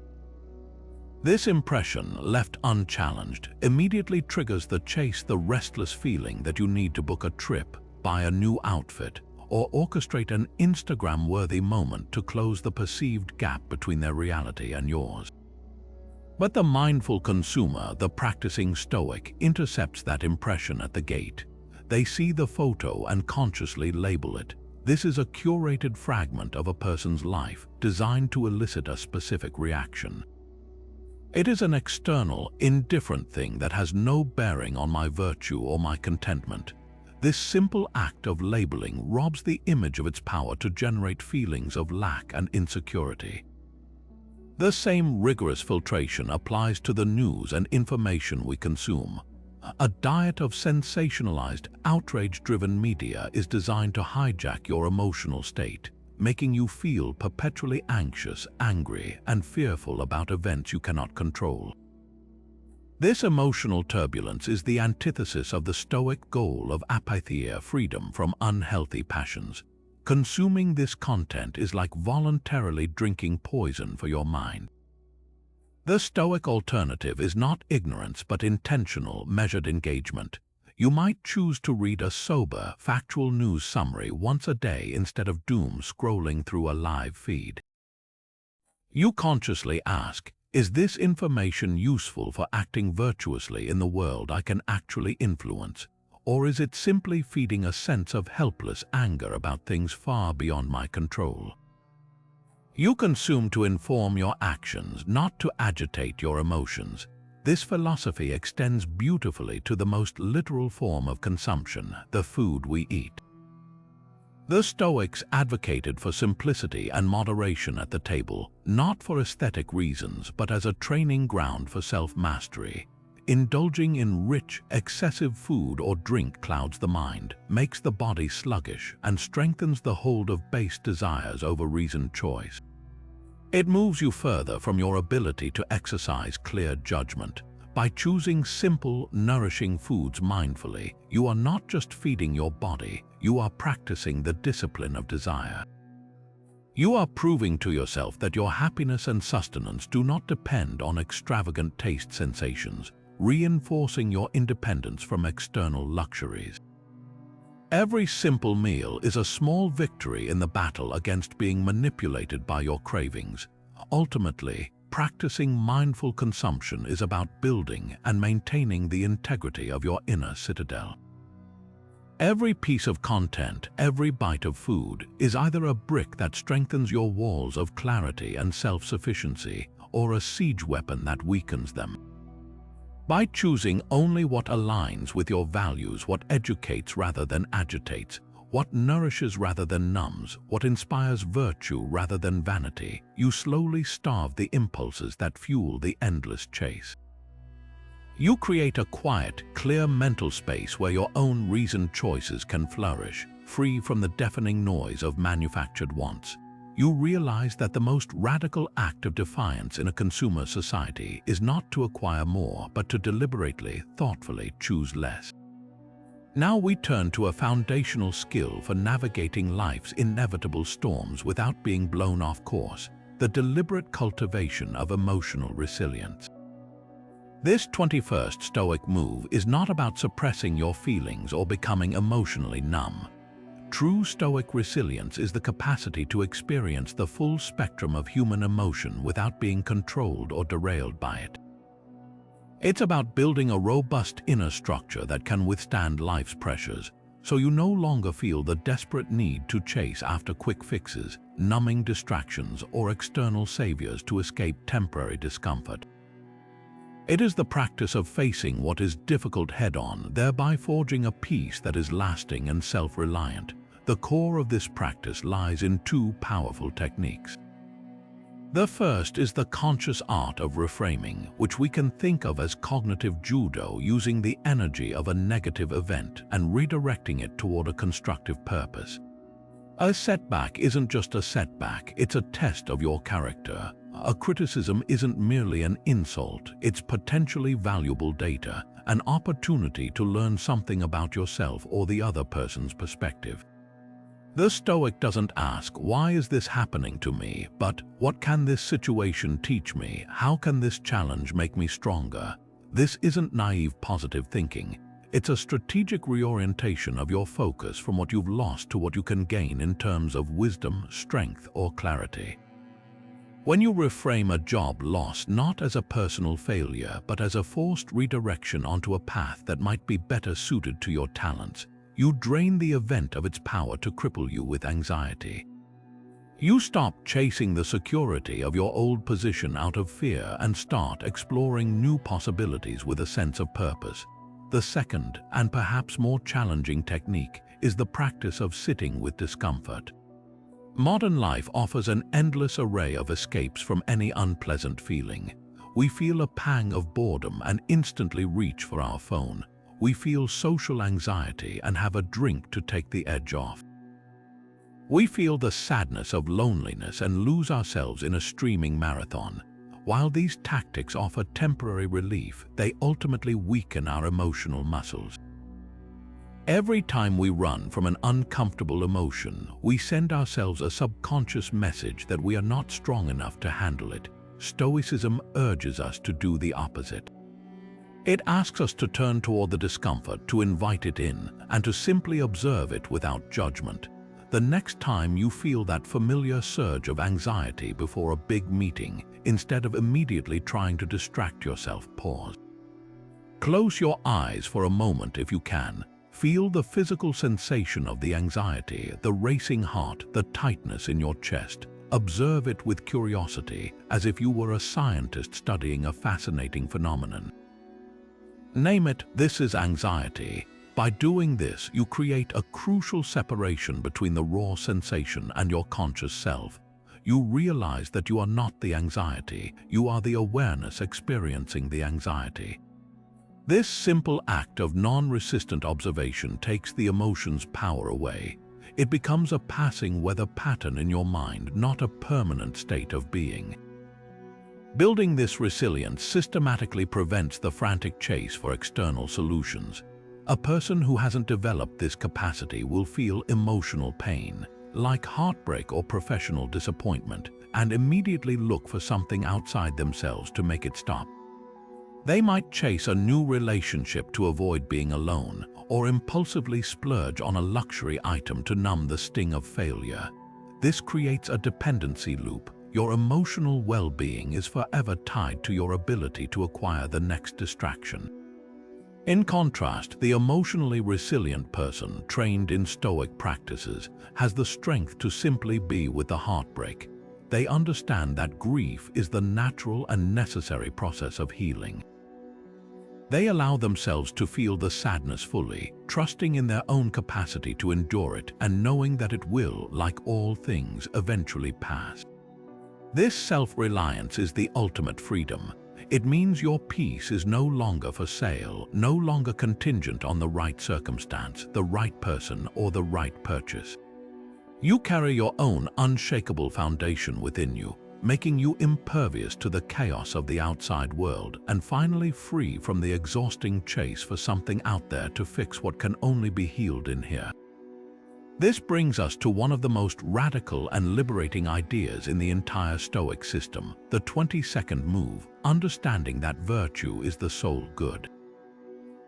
This impression, left unchallenged, immediately triggers the chase, the restless feeling that you need to book a trip, buy a new outfit, or orchestrate an Instagram-worthy moment to close the perceived gap between their reality and yours. But the mindful consumer, the practicing Stoic, intercepts that impression at the gate. They see the photo and consciously label it. This is a curated fragment of a person's life designed to elicit a specific reaction. It is an external, indifferent thing that has no bearing on my virtue or my contentment. This simple act of labeling robs the image of its power to generate feelings of lack and insecurity. The same rigorous filtration applies to the news and information we consume. A diet of sensationalized, outrage-driven media is designed to hijack your emotional state, making you feel perpetually anxious, angry, and fearful about events you cannot control. This emotional turbulence is the antithesis of the Stoic goal of apatheia, freedom from unhealthy passions. Consuming this content is like voluntarily drinking poison for your mind. The Stoic alternative is not ignorance but intentional, measured engagement. You might choose to read a sober, factual news summary once a day instead of doom scrolling through a live feed. You consciously ask, is this information useful for acting virtuously in the world I can actually influence? Or is it simply feeding a sense of helpless anger about things far beyond my control? You consume to inform your actions, not to agitate your emotions. This philosophy extends beautifully to the most literal form of consumption, the food we eat. The Stoics advocated for simplicity and moderation at the table, not for aesthetic reasons, but as a training ground for self-mastery. Indulging in rich, excessive food or drink clouds the mind, makes the body sluggish, and strengthens the hold of base desires over reasoned choice. It moves you further from your ability to exercise clear judgment. By choosing simple, nourishing foods mindfully, you are not just feeding your body, you are practicing the discipline of desire. You are proving to yourself that your happiness and sustenance do not depend on extravagant taste sensations, reinforcing your independence from external luxuries. Every simple meal is a small victory in the battle against being manipulated by your cravings. Ultimately, practicing mindful consumption is about building and maintaining the integrity of your inner citadel. Every piece of content, every bite of food, is either a brick that strengthens your walls of clarity and self-sufficiency, or a siege weapon that weakens them. By choosing only what aligns with your values, what educates rather than agitates, what nourishes rather than numbs, what inspires virtue rather than vanity, you slowly starve the impulses that fuel the endless chase. You create a quiet, clear mental space where your own reasoned choices can flourish, free from the deafening noise of manufactured wants. You realize that the most radical act of defiance in a consumer society is not to acquire more, but to deliberately, thoughtfully choose less. Now we turn to a foundational skill for navigating life's inevitable storms without being blown off course: the deliberate cultivation of emotional resilience. This 21st Stoic move is not about suppressing your feelings or becoming emotionally numb. True Stoic resilience is the capacity to experience the full spectrum of human emotion without being controlled or derailed by it. It's about building a robust inner structure that can withstand life's pressures, so you no longer feel the desperate need to chase after quick fixes, numbing distractions, or external saviors to escape temporary discomfort. It is the practice of facing what is difficult head-on, thereby forging a peace that is lasting and self-reliant. The core of this practice lies in two powerful techniques. The first is the conscious art of reframing, which we can think of as cognitive judo, using the energy of a negative event and redirecting it toward a constructive purpose. A setback isn't just a setback, it's a test of your character. A criticism isn't merely an insult, it's potentially valuable data, an opportunity to learn something about yourself or the other person's perspective. The Stoic doesn't ask, "Why is this happening to me?" but "What can this situation teach me? How can this challenge make me stronger?" This isn't naive positive thinking. It's a strategic reorientation of your focus from what you've lost to what you can gain in terms of wisdom, strength, or clarity. When you reframe a job loss not as a personal failure, but as a forced redirection onto a path that might be better suited to your talents, you drain the event of its power to cripple you with anxiety. You stop chasing the security of your old position out of fear and start exploring new possibilities with a sense of purpose. The second, and perhaps more challenging technique, is the practice of sitting with discomfort. Modern life offers an endless array of escapes from any unpleasant feeling. We feel a pang of boredom and instantly reach for our phone. We feel social anxiety and have a drink to take the edge off. We feel the sadness of loneliness and lose ourselves in a streaming marathon. While these tactics offer temporary relief, they ultimately weaken our emotional muscles. Every time we run from an uncomfortable emotion, we send ourselves a subconscious message that we are not strong enough to handle it. Stoicism urges us to do the opposite. It asks us to turn toward the discomfort, to invite it in, and to simply observe it without judgment. The next time you feel that familiar surge of anxiety before a big meeting, instead of immediately trying to distract yourself, pause. Close your eyes for a moment if you can. Feel the physical sensation of the anxiety, the racing heart, the tightness in your chest. Observe it with curiosity, as if you were a scientist studying a fascinating phenomenon. Name it, "This is anxiety." By doing this, you create a crucial separation between the raw sensation and your conscious self. You realize that you are not the anxiety, you are the awareness experiencing the anxiety. This simple act of non-resistant observation takes the emotion's power away. It becomes a passing weather pattern in your mind, not a permanent state of being. Building this resilience systematically prevents the frantic chase for external solutions. A person who hasn't developed this capacity will feel emotional pain, like heartbreak or professional disappointment, and immediately look for something outside themselves to make it stop. They might chase a new relationship to avoid being alone, or impulsively splurge on a luxury item to numb the sting of failure. This creates a dependency loop. Your emotional well-being is forever tied to your ability to acquire the next distraction. In contrast, the emotionally resilient person, trained in Stoic practices, has the strength to simply be with the heartbreak. They understand that grief is the natural and necessary process of healing. They allow themselves to feel the sadness fully, trusting in their own capacity to endure it and knowing that it will, like all things, eventually pass. This self-reliance is the ultimate freedom. It means your peace is no longer for sale, no longer contingent on the right circumstance, the right person, or the right purchase. You carry your own unshakable foundation within you, making you impervious to the chaos of the outside world and finally free from the exhausting chase for something out there to fix what can only be healed in here. This brings us to one of the most radical and liberating ideas in the entire Stoic system, the 22nd move, understanding that virtue is the sole good.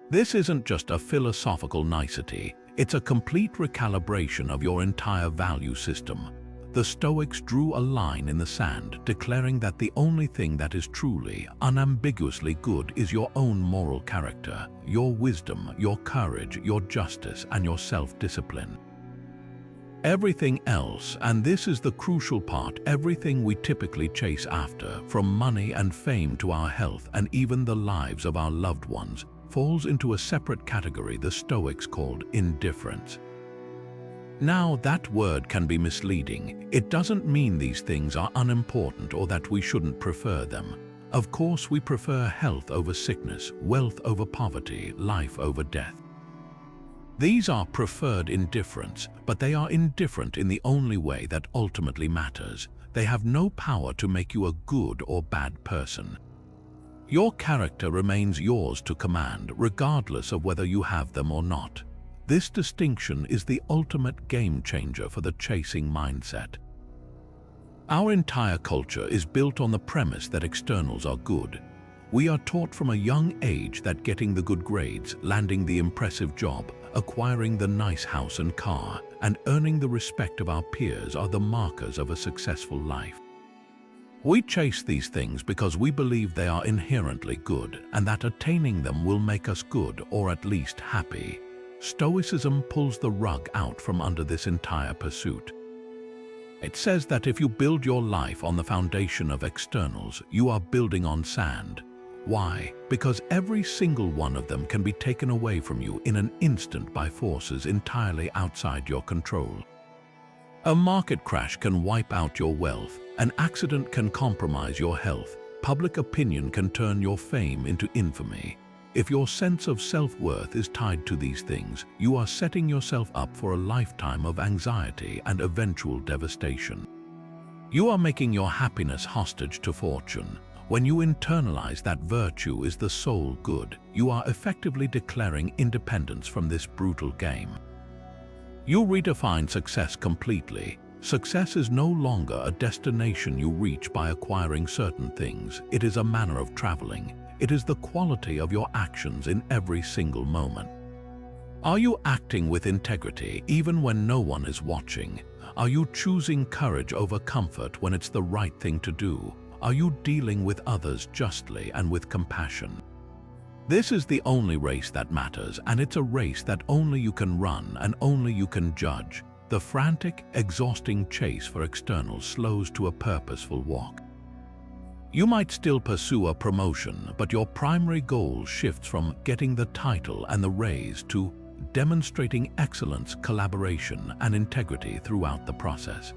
This isn't just a philosophical nicety, it's a complete recalibration of your entire value system. The Stoics drew a line in the sand, declaring that the only thing that is truly, unambiguously good is your own moral character, your wisdom, your courage, your justice, and your self-discipline. Everything else, and this is the crucial part, everything we typically chase after, from money and fame to our health and even the lives of our loved ones, falls into a separate category the Stoics called indifference. Now, that word can be misleading. It doesn't mean these things are unimportant or that we shouldn't prefer them. Of course, we prefer health over sickness, wealth over poverty, life over death. These are preferred indifference, but they are indifferent in the only way that ultimately matters. They have no power to make you a good or bad person. Your character remains yours to command, regardless of whether you have them or not. This distinction is the ultimate game changer for the chasing mindset. Our entire culture is built on the premise that externals are good. We are taught from a young age that getting the good grades, landing the impressive job, acquiring the nice house and car, and earning the respect of our peers are the markers of a successful life. We chase these things because we believe they are inherently good and that attaining them will make us good or at least happy. Stoicism pulls the rug out from under this entire pursuit. It says that if you build your life on the foundation of externals, you are building on sand. Why? Because every single one of them can be taken away from you in an instant by forces entirely outside your control. A market crash can wipe out your wealth, an accident can compromise your health, public opinion can turn your fame into infamy. If your sense of self-worth is tied to these things, you are setting yourself up for a lifetime of anxiety and eventual devastation. You are making your happiness hostage to fortune. When you internalize that virtue is the sole good, you are effectively declaring independence from this brutal game. You redefine success completely. Success is no longer a destination you reach by acquiring certain things. It is a manner of traveling. It is the quality of your actions in every single moment. Are you acting with integrity even when no one is watching? Are you choosing courage over comfort when it's the right thing to do? Are you dealing with others justly and with compassion? This is the only race that matters, and it's a race that only you can run and only you can judge. The frantic, exhausting chase for externals slows to a purposeful walk. You might still pursue a promotion, but your primary goal shifts from getting the title and the raise to demonstrating excellence, collaboration, and integrity throughout the process.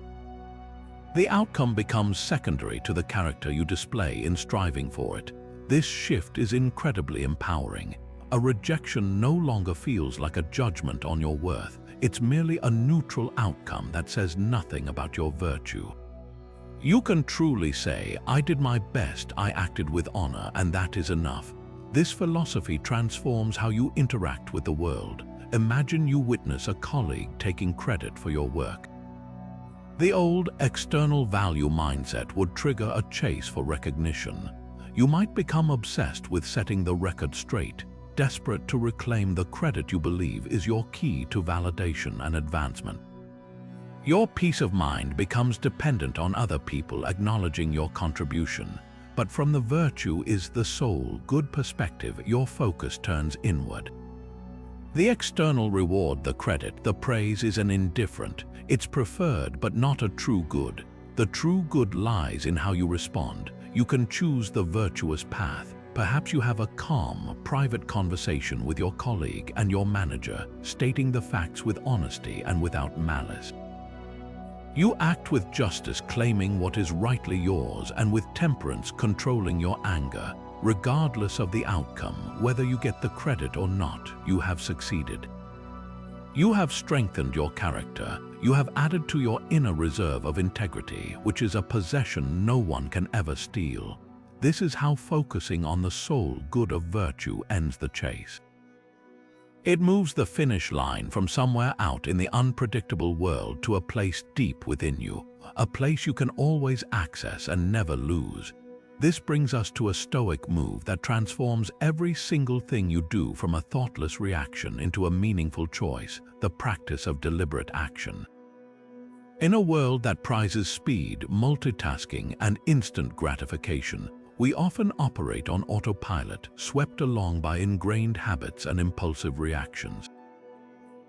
The outcome becomes secondary to the character you display in striving for it. This shift is incredibly empowering. A rejection no longer feels like a judgment on your worth. It's merely a neutral outcome that says nothing about your virtue. You can truly say, "I did my best, I acted with honor, and that is enough." This philosophy transforms how you interact with the world. Imagine you witness a colleague taking credit for your work. The old external value mindset would trigger a chase for recognition. You might become obsessed with setting the record straight, desperate to reclaim the credit you believe is your key to validation and advancement. Your peace of mind becomes dependent on other people acknowledging your contribution. But from the virtue is the soul, good perspective, your focus turns inward. The external reward, the credit, the praise is an indifferent. It's preferred but not a true good. The true good lies in how you respond. You can choose the virtuous path. Perhaps you have a calm, private conversation with your colleague and your manager, stating the facts with honesty and without malice. You act with justice, claiming what is rightly yours, and with temperance, controlling your anger. Regardless of the outcome, whether you get the credit or not, you have succeeded. You have strengthened your character. You have added to your inner reserve of integrity, which is a possession no one can ever steal. This is how focusing on the sole good of virtue ends the chase. It moves the finish line from somewhere out in the unpredictable world to a place deep within you, a place you can always access and never lose. This brings us to a Stoic move that transforms every single thing you do from a thoughtless reaction into a meaningful choice, the practice of deliberate action. In a world that prizes speed, multitasking, and instant gratification, we often operate on autopilot, swept along by ingrained habits and impulsive reactions.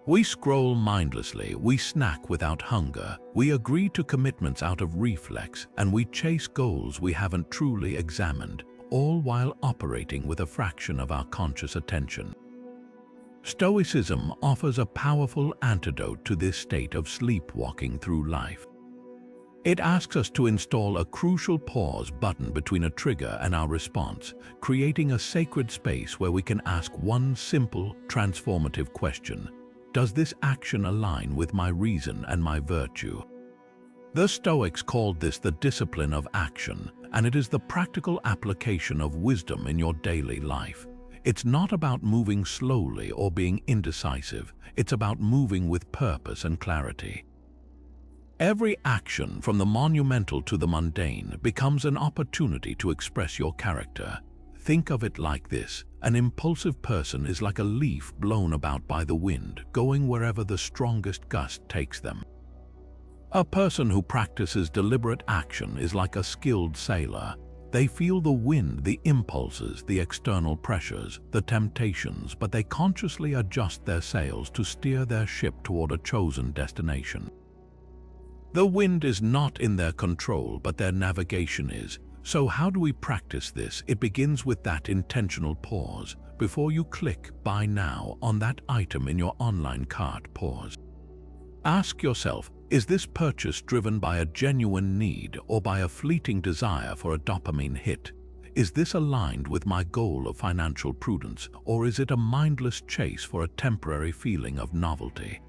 We scroll mindlessly, we snack without hunger, we agree to commitments out of reflex, and we chase goals we haven't truly examined, all while operating with a fraction of our conscious attention. Stoicism offers a powerful antidote to this state of sleepwalking through life. It asks us to install a crucial pause button between a trigger and our response, creating a sacred space where we can ask one simple, transformative question: does this action align with my reason and my virtue? The Stoics called this the discipline of action, and it is the practical application of wisdom in your daily life. It's not about moving slowly or being indecisive, it's about moving with purpose and clarity. Every action, from the monumental to the mundane, becomes an opportunity to express your character. Think of it like this: an impulsive person is like a leaf blown about by the wind, going wherever the strongest gust takes them. A person who practices deliberate action is like a skilled sailor. They feel the wind, the impulses, the external pressures, the temptations, but they consciously adjust their sails to steer their ship toward a chosen destination. The wind is not in their control, but their navigation is. So how do we practice this? It begins with that intentional pause. Before you click "Buy now" on that item in your online cart, pause. Ask yourself, is this purchase driven by a genuine need or by a fleeting desire for a dopamine hit? Is this aligned with my goal of financial prudence, or is it a mindless chase for a temporary feeling of novelty?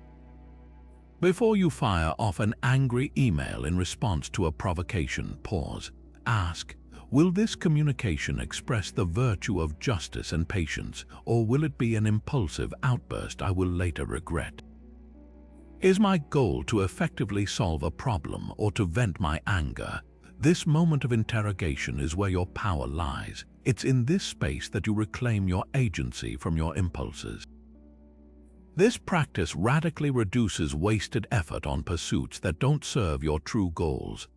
Before you fire off an angry email in response to a provocation, pause. Ask, will this communication express the virtue of justice and patience, or will it be an impulsive outburst I will later regret? Is my goal to effectively solve a problem or to vent my anger? This moment of interrogation is where your power lies. It's in this space that you reclaim your agency from your impulses. This practice radically reduces wasted effort on pursuits that don't serve your true goals.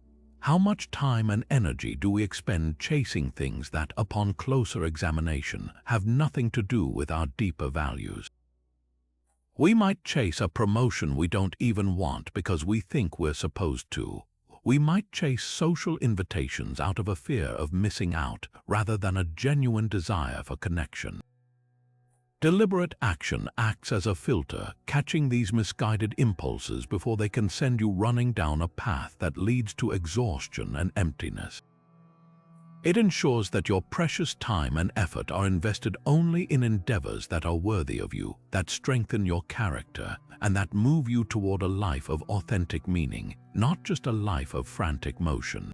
How much time and energy do we expend chasing things that, upon closer examination, have nothing to do with our deeper values? We might chase a promotion we don't even want because we think we're supposed to. We might chase social invitations out of a fear of missing out rather than a genuine desire for connection. Deliberate action acts as a filter, catching these misguided impulses before they can send you running down a path that leads to exhaustion and emptiness. It ensures that your precious time and effort are invested only in endeavors that are worthy of you, that strengthen your character, and that move you toward a life of authentic meaning, not just a life of frantic motion.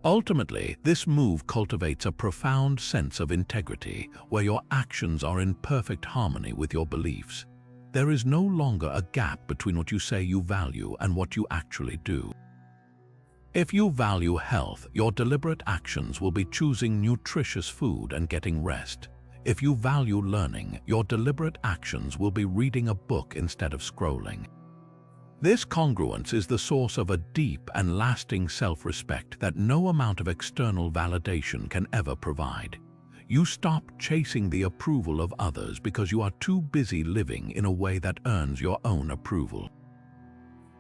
Ultimately, this move cultivates a profound sense of integrity, where your actions are in perfect harmony with your beliefs. There is no longer a gap between what you say you value and what you actually do. If you value health, your deliberate actions will be choosing nutritious food and getting rest. If you value learning, your deliberate actions will be reading a book instead of scrolling. This congruence is the source of a deep and lasting self-respect that no amount of external validation can ever provide. You stop chasing the approval of others because you are too busy living in a way that earns your own approval.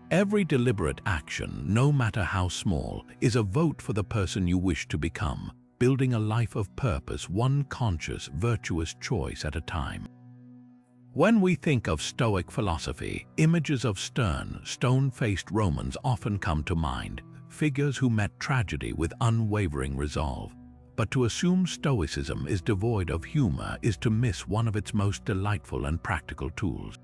Every deliberate action, no matter how small, is a vote for the person you wish to become, building a life of purpose, one conscious, virtuous choice at a time. When we think of Stoic philosophy, images of stern, stone-faced Romans often come to mind, figures who met tragedy with unwavering resolve. But to assume Stoicism is devoid of humor is to miss one of its most delightful and practical tools.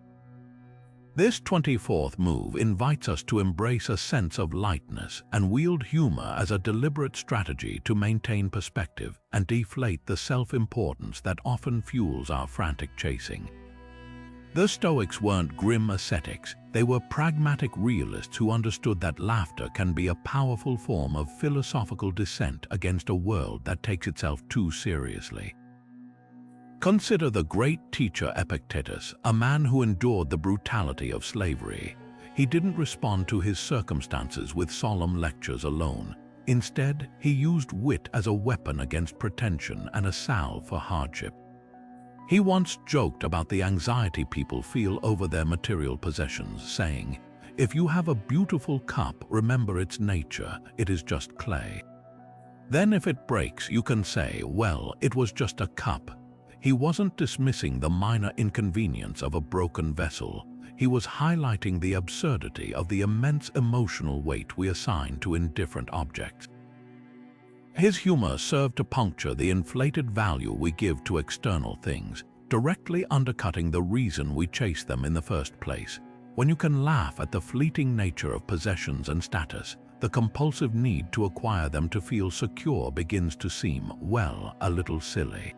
This 24th move invites us to embrace a sense of lightness and wield humor as a deliberate strategy to maintain perspective and deflate the self-importance that often fuels our frantic chasing. The Stoics weren't grim ascetics, they were pragmatic realists who understood that laughter can be a powerful form of philosophical dissent against a world that takes itself too seriously. Consider the great teacher Epictetus, a man who endured the brutality of slavery. He didn't respond to his circumstances with solemn lectures alone. Instead, he used wit as a weapon against pretension and a salve for hardship. He once joked about the anxiety people feel over their material possessions, saying, "If you have a beautiful cup, remember its nature, it is just clay. Then if it breaks, you can say, well, it was just a cup." He wasn't dismissing the minor inconvenience of a broken vessel. He was highlighting the absurdity of the immense emotional weight we assign to indifferent objects. His humor served to puncture the inflated value we give to external things, directly undercutting the reason we chase them in the first place. When you can laugh at the fleeting nature of possessions and status, the compulsive need to acquire them to feel secure begins to seem, well, a little silly.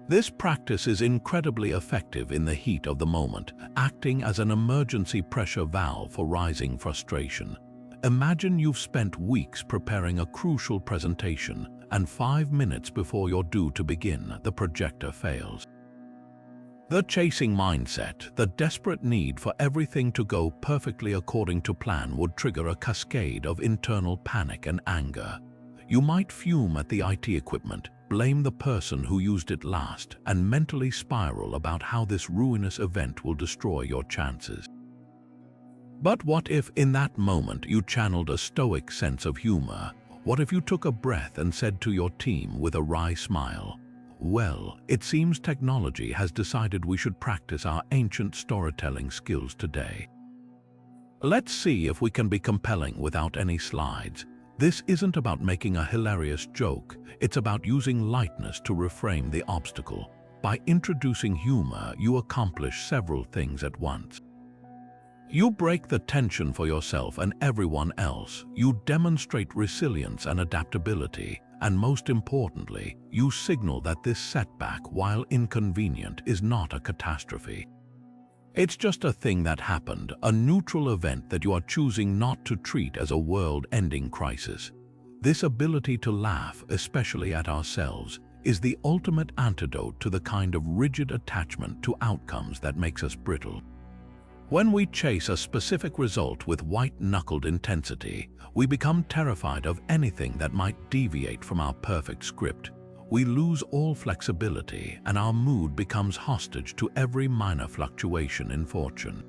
This practice is incredibly effective in the heat of the moment, acting as an emergency pressure valve for rising frustration. Imagine you've spent weeks preparing a crucial presentation, and 5 minutes before you're due to begin, the projector fails. The chasing mindset, the desperate need for everything to go perfectly according to plan, would trigger a cascade of internal panic and anger. You might fume at the IT equipment, blame the person who used it last, and mentally spiral about how this ruinous event will destroy your chances. But what if, in that moment, you channeled a stoic sense of humor? What if you took a breath and said to your team with a wry smile, "Well, it seems technology has decided we should practice our ancient storytelling skills today. Let's see if we can be compelling without any slides." This isn't about making a hilarious joke, it's about using lightness to reframe the obstacle. By introducing humor, you accomplish several things at once. You break the tension for yourself and everyone else, you demonstrate resilience and adaptability, and most importantly, you signal that this setback, while inconvenient, is not a catastrophe. It's just a thing that happened, a neutral event that you are choosing not to treat as a world-ending crisis. This ability to laugh, especially at ourselves, is the ultimate antidote to the kind of rigid attachment to outcomes that makes us brittle. When we chase a specific result with white-knuckled intensity, we become terrified of anything that might deviate from our perfect script. We lose all flexibility, and our mood becomes hostage to every minor fluctuation in fortune.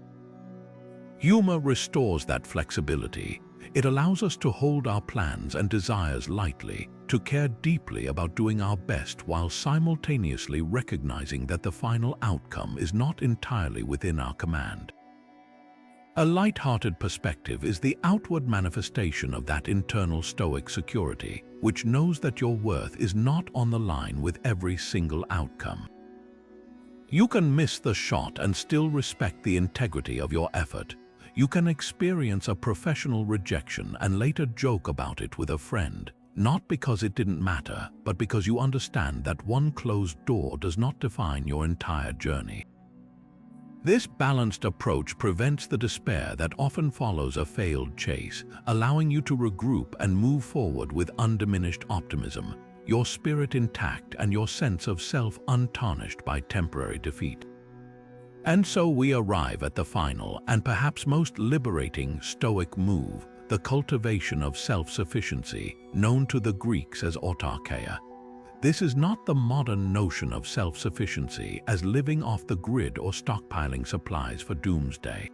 Humor restores that flexibility. It allows us to hold our plans and desires lightly, to care deeply about doing our best while simultaneously recognizing that the final outcome is not entirely within our command. A light-hearted perspective is the outward manifestation of that internal stoic security, which knows that your worth is not on the line with every single outcome. You can miss the shot and still respect the integrity of your effort. You can experience a professional rejection and later joke about it with a friend, not because it didn't matter, but because you understand that one closed door does not define your entire journey. This balanced approach prevents the despair that often follows a failed chase, allowing you to regroup and move forward with undiminished optimism, your spirit intact and your sense of self untarnished by temporary defeat. And so we arrive at the final and perhaps most liberating Stoic move, the cultivation of self-sufficiency, known to the Greeks as autarkeia. This is not the modern notion of self-sufficiency as living off the grid or stockpiling supplies for doomsday.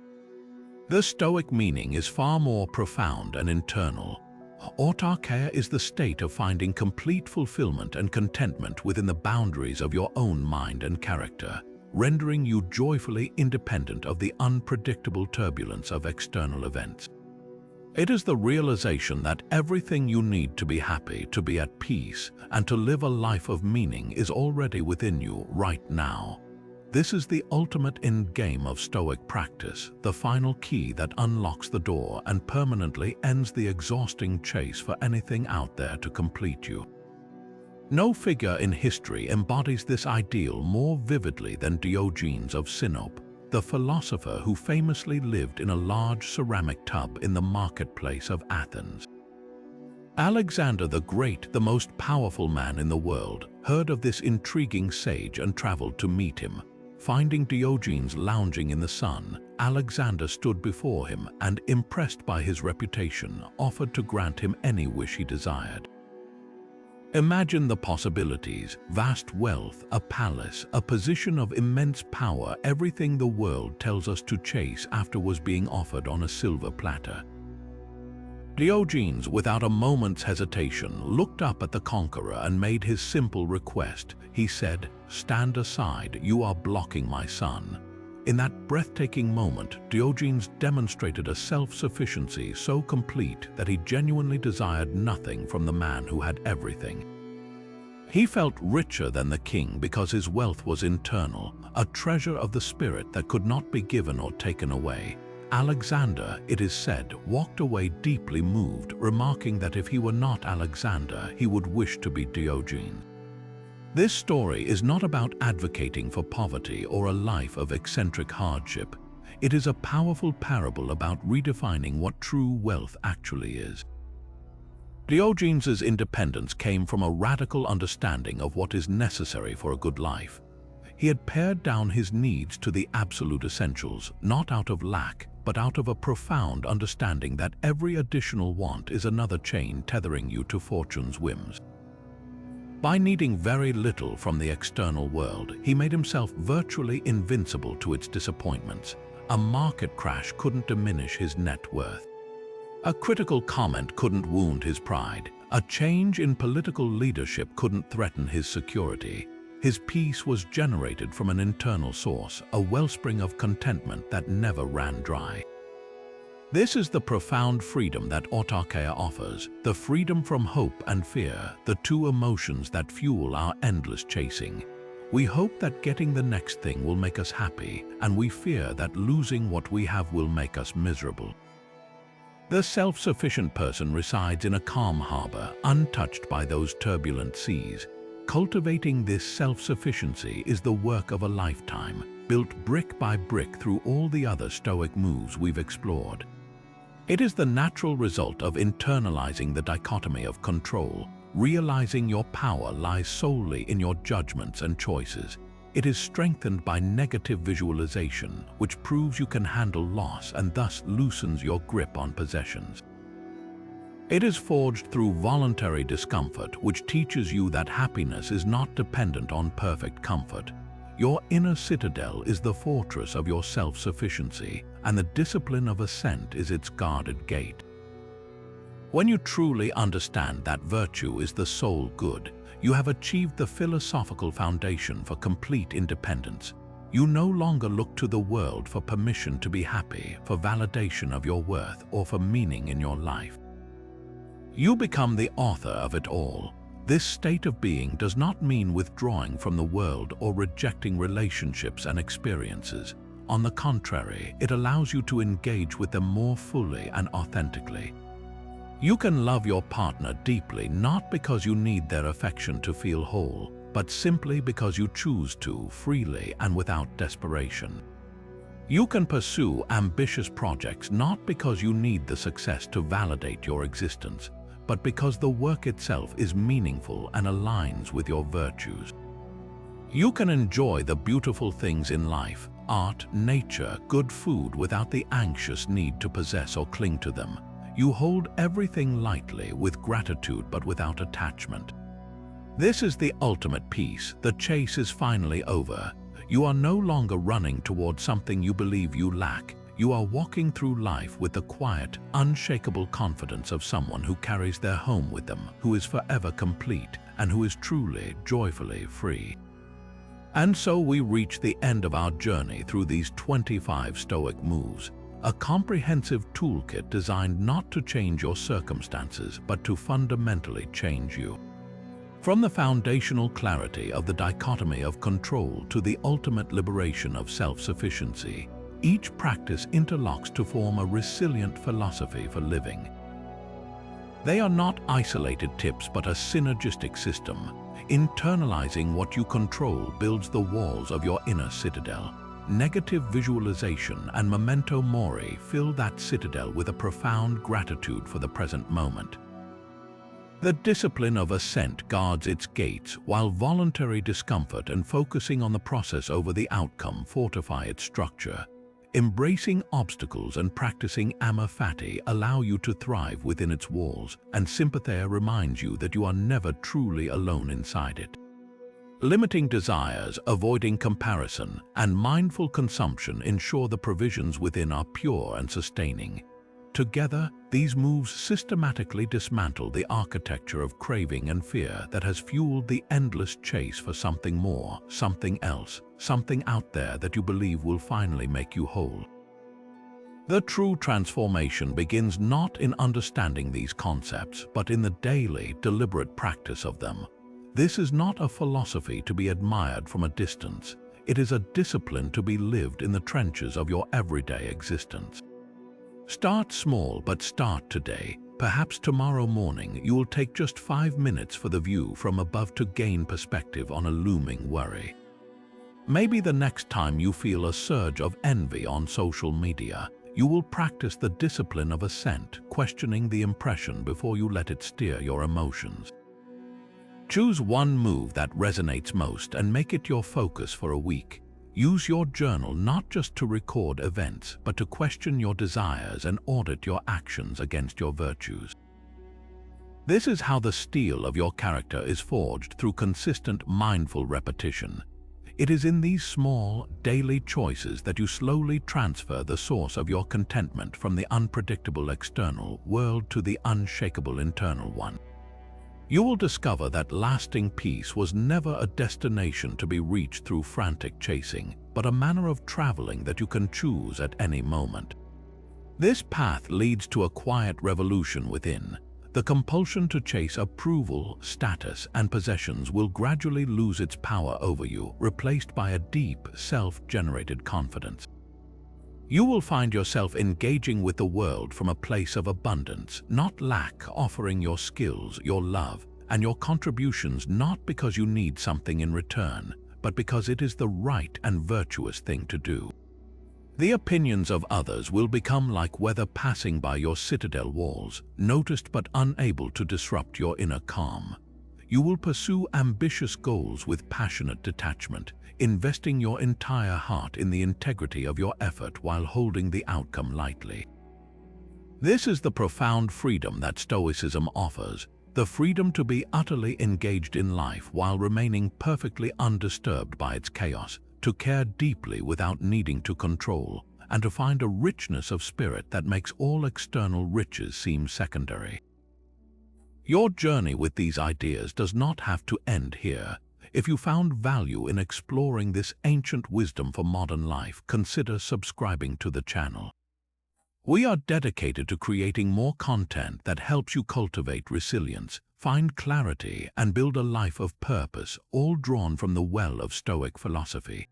The Stoic meaning is far more profound and internal. Autarkeia is the state of finding complete fulfillment and contentment within the boundaries of your own mind and character, rendering you joyfully independent of the unpredictable turbulence of external events. It is the realization that everything you need to be happy, to be at peace, and to live a life of meaning is already within you right now. This is the ultimate endgame of Stoic practice, the final key that unlocks the door and permanently ends the exhausting chase for anything out there to complete you. No figure in history embodies this ideal more vividly than Diogenes of Sinope, the philosopher who famously lived in a large ceramic tub in the marketplace of Athens. Alexander the Great, the most powerful man in the world, heard of this intriguing sage and traveled to meet him. Finding Diogenes lounging in the sun, Alexander stood before him and, impressed by his reputation, offered to grant him any wish he desired. Imagine the possibilities: vast wealth, a palace, a position of immense power. Everything the world tells us to chase after was being offered on a silver platter. Diogenes, without a moment's hesitation, looked up at the conqueror and made his simple request. He said, "Stand aside, you are blocking my sun." In that breathtaking moment, Diogenes demonstrated a self-sufficiency so complete that he genuinely desired nothing from the man who had everything. He felt richer than the king because his wealth was internal, a treasure of the spirit that could not be given or taken away. Alexander, it is said, walked away deeply moved, remarking that if he were not Alexander, he would wish to be Diogenes. This story is not about advocating for poverty or a life of eccentric hardship. It is a powerful parable about redefining what true wealth actually is. Diogenes' independence came from a radical understanding of what is necessary for a good life. He had pared down his needs to the absolute essentials, not out of lack, but out of a profound understanding that every additional want is another chain tethering you to fortune's whims. By needing very little from the external world, he made himself virtually invincible to its disappointments. A market crash couldn't diminish his net worth. A critical comment couldn't wound his pride. A change in political leadership couldn't threaten his security. His peace was generated from an internal source, a wellspring of contentment that never ran dry. This is the profound freedom that autarkia offers, the freedom from hope and fear, the two emotions that fuel our endless chasing. We hope that getting the next thing will make us happy, and we fear that losing what we have will make us miserable. The self-sufficient person resides in a calm harbor, untouched by those turbulent seas. Cultivating this self-sufficiency is the work of a lifetime, built brick by brick through all the other Stoic moves we've explored. It is the natural result of internalizing the dichotomy of control, realizing your power lies solely in your judgments and choices. It is strengthened by negative visualization, which proves you can handle loss and thus loosens your grip on possessions. It is forged through voluntary discomfort, which teaches you that happiness is not dependent on perfect comfort. Your inner citadel is the fortress of your self-sufficiency, and the discipline of ascent is its guarded gate. When you truly understand that virtue is the sole good, you have achieved the philosophical foundation for complete independence. You no longer look to the world for permission to be happy, for validation of your worth, or for meaning in your life. You become the author of it all. This state of being does not mean withdrawing from the world or rejecting relationships and experiences. On the contrary, it allows you to engage with them more fully and authentically. You can love your partner deeply not because you need their affection to feel whole, but simply because you choose to, freely and without desperation. You can pursue ambitious projects not because you need the success to validate your existence, but because the work itself is meaningful and aligns with your virtues. You can enjoy the beautiful things in life, art, nature, good food, without the anxious need to possess or cling to them. You hold everything lightly, with gratitude but without attachment. This is the ultimate peace. The chase is finally over. You are no longer running toward something you believe you lack. You are walking through life with the quiet, unshakable confidence of someone who carries their home with them, who is forever complete, and who is truly, joyfully free. And so we reach the end of our journey through these 25 Stoic moves, a comprehensive toolkit designed not to change your circumstances, but to fundamentally change you. From the foundational clarity of the dichotomy of control to the ultimate liberation of self-sufficiency, each practice interlocks to form a resilient philosophy for living. They are not isolated tips but a synergistic system. Internalizing what you control builds the walls of your inner citadel. Negative visualization and memento mori fill that citadel with a profound gratitude for the present moment. The discipline of ascent guards its gates, while voluntary discomfort and focusing on the process over the outcome fortify its structure. Embracing obstacles and practicing Amor Fati allow you to thrive within its walls, and sympathia reminds you that you are never truly alone inside it. Limiting desires, avoiding comparison, and mindful consumption ensure the provisions within are pure and sustaining. Together, these moves systematically dismantle the architecture of craving and fear that has fueled the endless chase for something more, something else, something out there that you believe will finally make you whole. The true transformation begins not in understanding these concepts, but in the daily, deliberate practice of them. This is not a philosophy to be admired from a distance. It is a discipline to be lived in the trenches of your everyday existence. Start small, but start today. Perhaps tomorrow morning you will take just 5 minutes for the view from above to gain perspective on a looming worry. Maybe the next time you feel a surge of envy on social media, you will practice the discipline of ascent, questioning the impression before you let it steer your emotions. Choose one move that resonates most and make it your focus for a week. Use your journal not just to record events, but to question your desires and audit your actions against your virtues. This is how the steel of your character is forged, through consistent, mindful repetition. It is in these small, daily choices that you slowly transfer the source of your contentment from the unpredictable external world to the unshakable internal one. You will discover that lasting peace was never a destination to be reached through frantic chasing, but a manner of traveling that you can choose at any moment. This path leads to a quiet revolution within. The compulsion to chase approval, status, and possessions will gradually lose its power over you, replaced by a deep, self-generated confidence. You will find yourself engaging with the world from a place of abundance, not lack, offering your skills, your love, and your contributions not because you need something in return, but because it is the right and virtuous thing to do. The opinions of others will become like weather passing by your citadel walls, noticed but unable to disrupt your inner calm. You will pursue ambitious goals with passionate detachment, investing your entire heart in the integrity of your effort while holding the outcome lightly. This is the profound freedom that Stoicism offers, the freedom to be utterly engaged in life while remaining perfectly undisturbed by its chaos, to care deeply without needing to control, and to find a richness of spirit that makes all external riches seem secondary. Your journey with these ideas does not have to end here. If you found value in exploring this ancient wisdom for modern life, consider subscribing to the channel. We are dedicated to creating more content that helps you cultivate resilience, find clarity, and build a life of purpose, all drawn from the well of Stoic philosophy.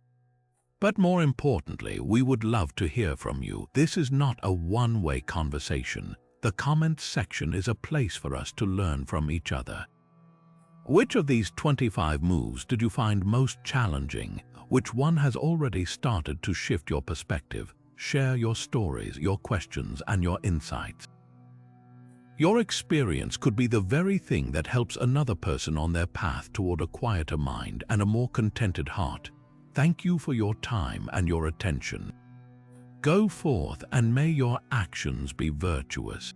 But more importantly, we would love to hear from you. This is not a one-way conversation. The comments section is a place for us to learn from each other. Which of these 25 moves did you find most challenging? Which one has already started to shift your perspective? Share your stories, your questions, and your insights. Your experience could be the very thing that helps another person on their path toward a quieter mind and a more contented heart. Thank you for your time and your attention. Go forth and may your actions be virtuous.